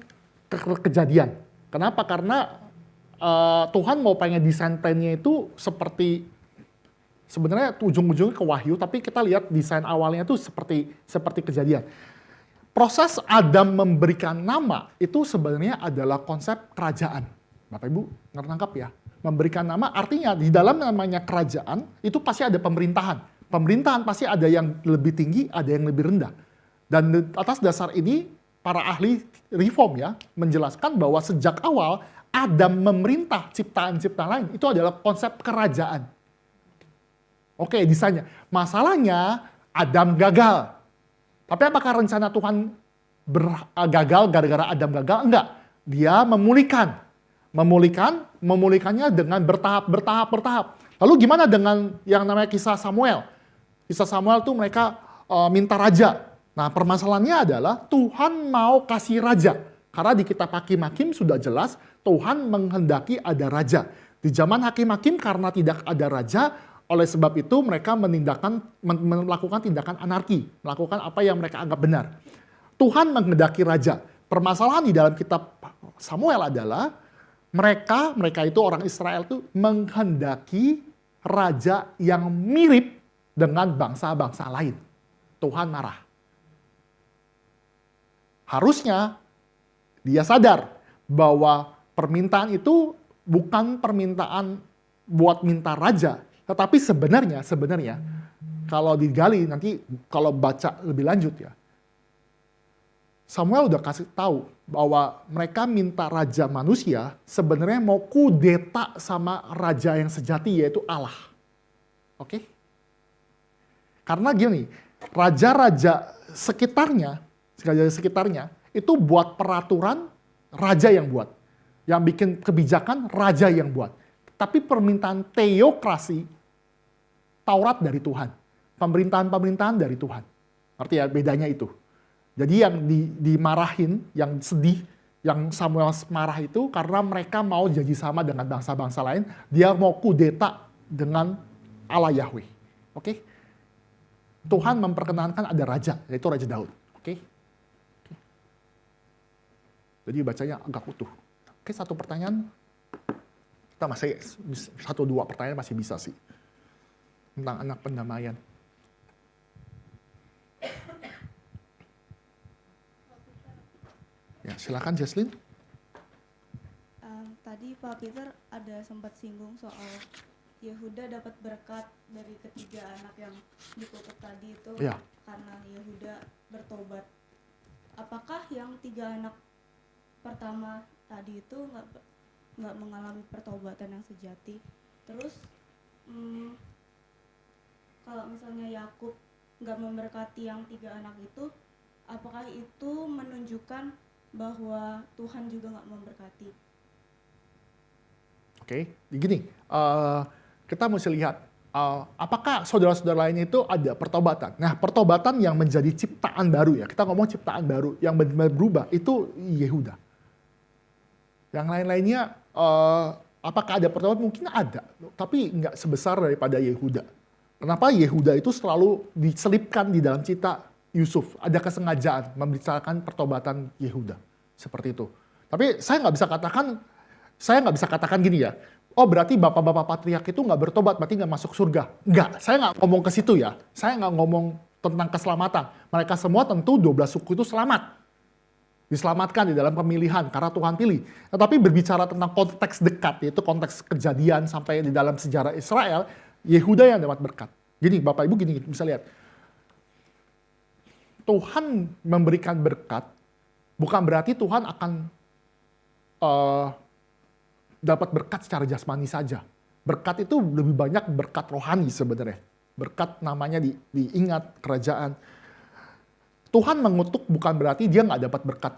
Speaker 1: kejadian. Kenapa? Karena Tuhan mau pengen desain plan-nya itu seperti, sebenarnya ujung-ujungnya ke Wahyu, tapi kita lihat desain awalnya itu seperti kejadian. Proses Adam memberikan nama itu sebenarnya adalah konsep kerajaan. Bapak Ibu nangkap ya? Memberikan nama artinya di dalam namanya kerajaan itu pasti ada pemerintahan. Pemerintahan pasti ada yang lebih tinggi, ada yang lebih rendah. Dan atas dasar ini para ahli reform ya menjelaskan bahwa sejak awal Adam memerintah ciptaan-ciptaan lain itu adalah konsep kerajaan. Oke, desainnya. Masalahnya Adam gagal. Tapi apakah rencana Tuhan gagal gara-gara Adam gagal? Enggak. Dia memulihkannya dengan bertahap. Lalu gimana dengan yang namanya kisah Samuel? Kisah Samuel tuh mereka minta raja. Nah, permasalahannya adalah Tuhan mau kasih raja. Karena di kitab Hakim-Hakim sudah jelas Tuhan menghendaki ada raja. Di zaman Hakim-Hakim karena tidak ada raja, oleh sebab itu mereka melakukan tindakan anarki, melakukan apa yang mereka anggap benar. Tuhan menghendaki raja. Permasalahan di dalam kitab Samuel adalah mereka itu orang Israel itu menghendaki raja yang mirip dengan bangsa-bangsa lain. Tuhan marah. Harusnya dia sadar bahwa permintaan itu bukan permintaan buat minta raja, tetapi sebenarnya kalau digali nanti kalau baca lebih lanjut ya, Samuel udah kasih tahu bahwa mereka minta raja manusia sebenarnya mau kudeta sama raja yang sejati yaitu Allah. Oke? Karena gini, raja-raja sekitarnya itu buat peraturan raja yang buat. Yang bikin kebijakan raja yang buat. Tapi permintaan teokrasi Taurat dari Tuhan. Pemerintahan dari Tuhan. Artinya bedanya itu. Jadi yang dimarahin, yang sedih, yang Samuel marah itu karena mereka mau jadi sama dengan bangsa-bangsa lain. Dia mau kudeta dengan Allah Yahweh. Oke? Tuhan memperkenankan ada raja, yaitu Raja Daud. Oke? Jadi bacanya agak utuh. Oke, satu pertanyaan. Kita masih 1-2 pertanyaan masih bisa sih. Tentang anak pendamaian. Ya, silakan Jesslyn.
Speaker 4: Tadi Pak Peter ada sempat singgung soal Yehuda dapat berkat dari ketiga anak yang dikutuk tadi itu
Speaker 1: Ya.
Speaker 4: karena Yehuda bertobat. Apakah yang 3 anak pertama tadi itu nggak mengalami pertobatan yang sejati? Terus kalau misalnya Yakub nggak memberkati yang 3 anak itu, apakah itu menunjukkan bahwa Tuhan juga nggak memberkati?
Speaker 1: Oke, gini, kita mesti lihat apakah saudara-saudara lainnya itu ada pertobatan. Nah, pertobatan yang menjadi ciptaan baru ya, kita ngomong ciptaan baru yang benar-benar berubah itu Yehuda. Yang lain-lainnya, apakah ada pertobatan? Mungkin ada, tapi nggak sebesar daripada Yehuda. Kenapa? Yehuda itu selalu diselipkan di dalam cita Yusuf. Ada kesengajaan membicarakan pertobatan Yehuda. Seperti itu. Tapi saya nggak bisa katakan gini ya, oh berarti bapak-bapak patriark itu nggak bertobat, berarti nggak masuk surga. Nggak, saya nggak ngomong ke situ ya. Saya nggak ngomong tentang keselamatan. Mereka semua tentu 12 suku itu selamat. Diselamatkan di dalam pemilihan karena Tuhan pilih. Tetapi berbicara tentang konteks dekat, yaitu konteks kejadian sampai di dalam sejarah Israel, Yehuda yang dapat berkat. Gini, Bapak Ibu gini, bisa lihat. Tuhan memberikan berkat, bukan berarti Tuhan akan dapat berkat secara jasmani saja. Berkat itu lebih banyak berkat rohani sebenarnya. Berkat namanya diingat kerajaan. Tuhan mengutuk bukan berarti dia nggak dapat berkat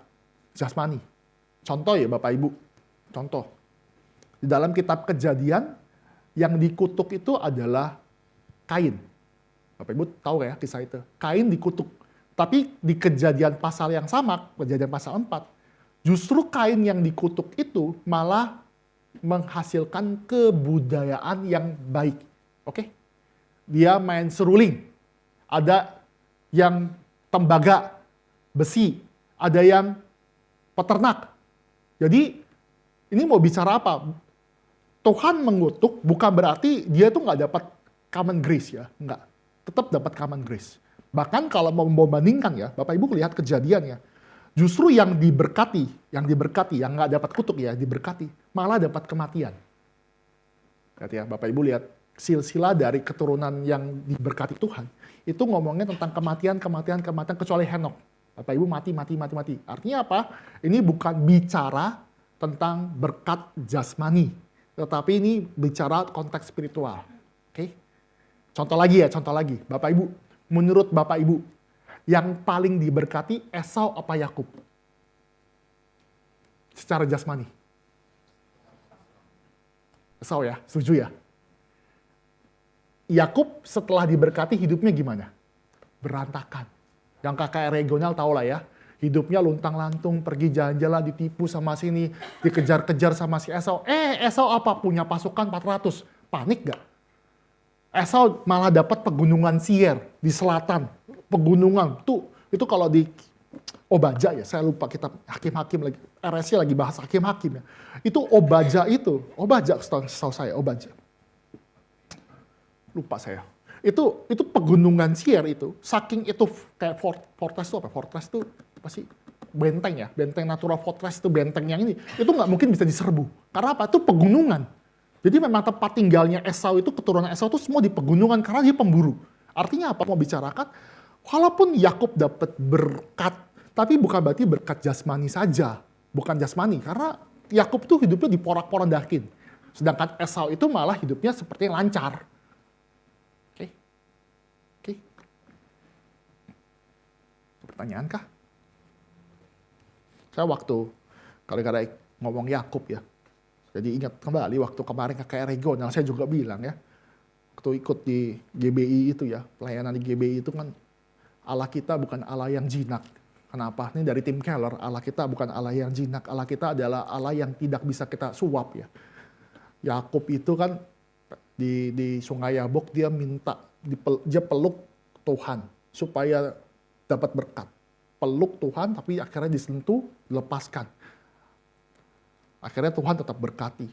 Speaker 1: jasmani. Contoh ya Bapak Ibu, contoh. Di dalam kitab Kejadian, yang dikutuk itu adalah Kain. Bapak Ibu tahu ya kisah itu. Kain dikutuk. Tapi di Kejadian pasal yang sama, Kejadian pasal 4, justru Kain yang dikutuk itu malah menghasilkan kebudayaan yang baik. Oke? Dia main seruling. Ada yang tembaga, besi. Ada yang peternak. Jadi ini mau bicara apa? Tuhan mengutuk bukan berarti dia tuh nggak dapat common grace ya. Nggak. Tetap dapat common grace. Bahkan kalau mau membandingkan ya, Bapak Ibu lihat Kejadian ya. Justru yang diberkati, yang nggak dapat kutuk ya, diberkati, malah dapat kematian. Lihat ya, Bapak Ibu lihat, silsilah dari keturunan yang diberkati Tuhan, itu ngomongnya tentang kematian, kecuali Henok. Bapak Ibu mati. Artinya apa? Ini bukan bicara tentang berkat jasmani, tetapi ini bicara konteks spiritual. Oke? Contoh lagi. Bapak Ibu, menurut Bapak Ibu, yang paling diberkati Esau apa Yakub? Secara jasmani. Esau ya, setuju ya? Yakub setelah diberkati hidupnya gimana? Berantakan. Yang kakak regional tahu lah ya. Hidupnya luntang-lantung, pergi jalan-jalan, ditipu sama sini, dikejar-kejar sama si Esau. Esau apa? Punya pasukan 400. Panik gak? Esau malah dapat pegunungan Seir di selatan. Pegunungan. Itu kalau di Obaja ya, saya lupa kita hakim-hakim lagi. RSC lagi bahas hakim-hakim ya. Itu Obaja, setahu saya, Obaja. Lupa saya. Itu pegunungan Seir itu, saking itu kayak fortress itu apa? Fortress itu apa sih? Benteng ya, benteng natural fortress itu benteng yang ini. Itu nggak mungkin bisa diserbu. Karena apa? Itu pegunungan. Jadi memang tempat tinggalnya Esau itu, keturunan Esau itu semua di pegunungan karena dia pemburu. Artinya apa? Mau bicarakan, walaupun Yakub dapat berkat, tapi bukan berarti berkat jasmani saja. Bukan jasmani, karena Yakub tuh hidupnya di porak-porandakin. Sedangkan Esau itu malah hidupnya seperti lancar. Pertanyaan kah? Saya waktu kali-kali ngomong Yakub ya, jadi ingat kembali waktu kemarin kakak regional saya juga bilang ya, waktu ikut di GBI itu ya, pelayanan di GBI itu kan Allah kita bukan Allah yang jinak. Kenapa? Ini dari tim Keller, Allah kita bukan Allah yang jinak, Allah kita adalah Allah yang tidak bisa kita suap ya. Yakub itu kan di Sungai Yabok dia dia peluk Tuhan supaya dapat berkat. Peluk Tuhan tapi akhirnya disentuh, dilepaskan. Akhirnya Tuhan tetap berkati.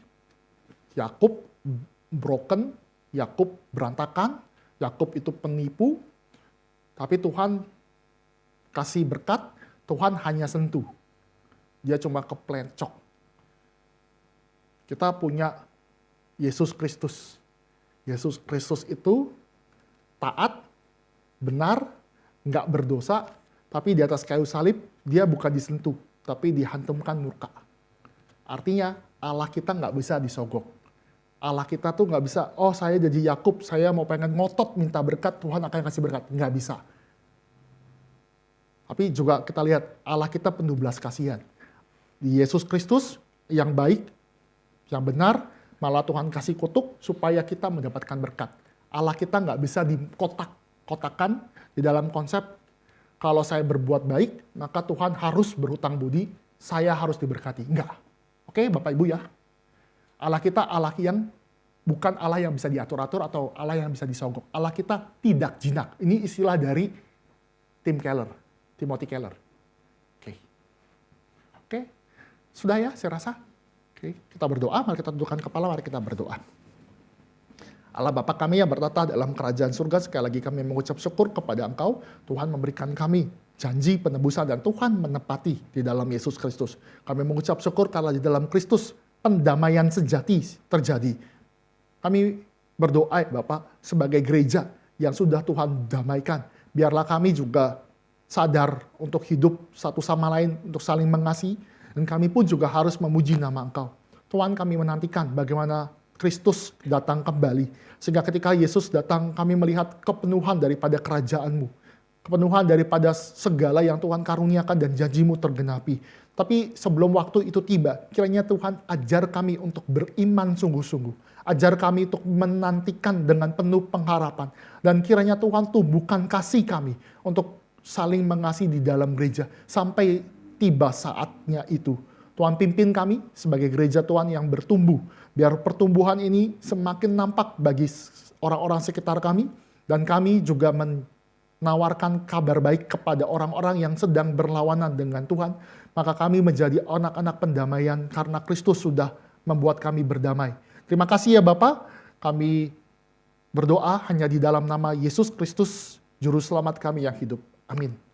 Speaker 1: Yakub broken, Yakub berantakan, Yakub itu penipu, tapi Tuhan kasih berkat, Tuhan hanya sentuh. Dia cuma keplencok. Kita punya Yesus Kristus. Yesus Kristus itu taat, benar, nggak berdosa, tapi di atas kayu salib dia bukan disentuh, tapi dihantumkan murka. Artinya Allah kita nggak bisa disogok. Allah kita tuh nggak bisa, oh saya jadi Yakub, saya mau pengen ngotot minta berkat, Tuhan akan kasih berkat. Nggak bisa. Tapi juga kita lihat Allah kita penuh belas kasihan. Di Yesus Kristus yang baik, yang benar, malah Tuhan kasih kutuk supaya kita mendapatkan berkat. Allah kita nggak bisa dikotak-kotakan di dalam konsep kalau saya berbuat baik, maka Tuhan harus berhutang budi, saya harus diberkati. Enggak. Oke, Bapak Ibu ya. Allah kita Allah yang bukan Allah yang bisa diatur-atur atau Allah yang bisa disogok. Allah kita tidak jinak. Ini istilah dari tim Keller, Timothy Keller. Oke. Sudah ya, saya rasa. Oke, kita berdoa, mari kita tundukkan kepala, mari kita berdoa. Allah Bapa kami yang bertata dalam kerajaan surga, sekali lagi kami mengucap syukur kepada Engkau. Tuhan memberikan kami janji penebusan dan Tuhan menepati di dalam Yesus Kristus. Kami mengucap syukur karena di dalam Kristus pendamaian sejati terjadi. Kami berdoa Bapak sebagai gereja yang sudah Tuhan damaikan. Biarlah kami juga sadar untuk hidup satu sama lain, untuk saling mengasihi. Dan kami pun juga harus memuji nama Engkau. Tuhan kami menantikan bagaimana Kristus datang kembali. Sehingga ketika Yesus datang, kami melihat kepenuhan daripada kerajaan-Mu. kepenuhan daripada segala yang Tuhan karuniakan dan janji-Mu tergenapi. Tapi sebelum waktu itu tiba, kiranya Tuhan ajar kami untuk beriman sungguh-sungguh. Ajar kami untuk menantikan dengan penuh pengharapan. Dan kiranya Tuhan tumbuhkan kasih kami untuk saling mengasihi di dalam gereja sampai tiba saatnya itu. Tuhan pimpin kami sebagai gereja Tuhan yang bertumbuh. Biar pertumbuhan ini semakin nampak bagi orang-orang sekitar kami. Dan kami juga menawarkan kabar baik kepada orang-orang yang sedang berlawanan dengan Tuhan. Maka kami menjadi anak-anak pendamaian karena Kristus sudah membuat kami berdamai. Terima kasih ya Bapak. Kami berdoa hanya di dalam nama Yesus Kristus, Juru Selamat kami yang hidup. Amin.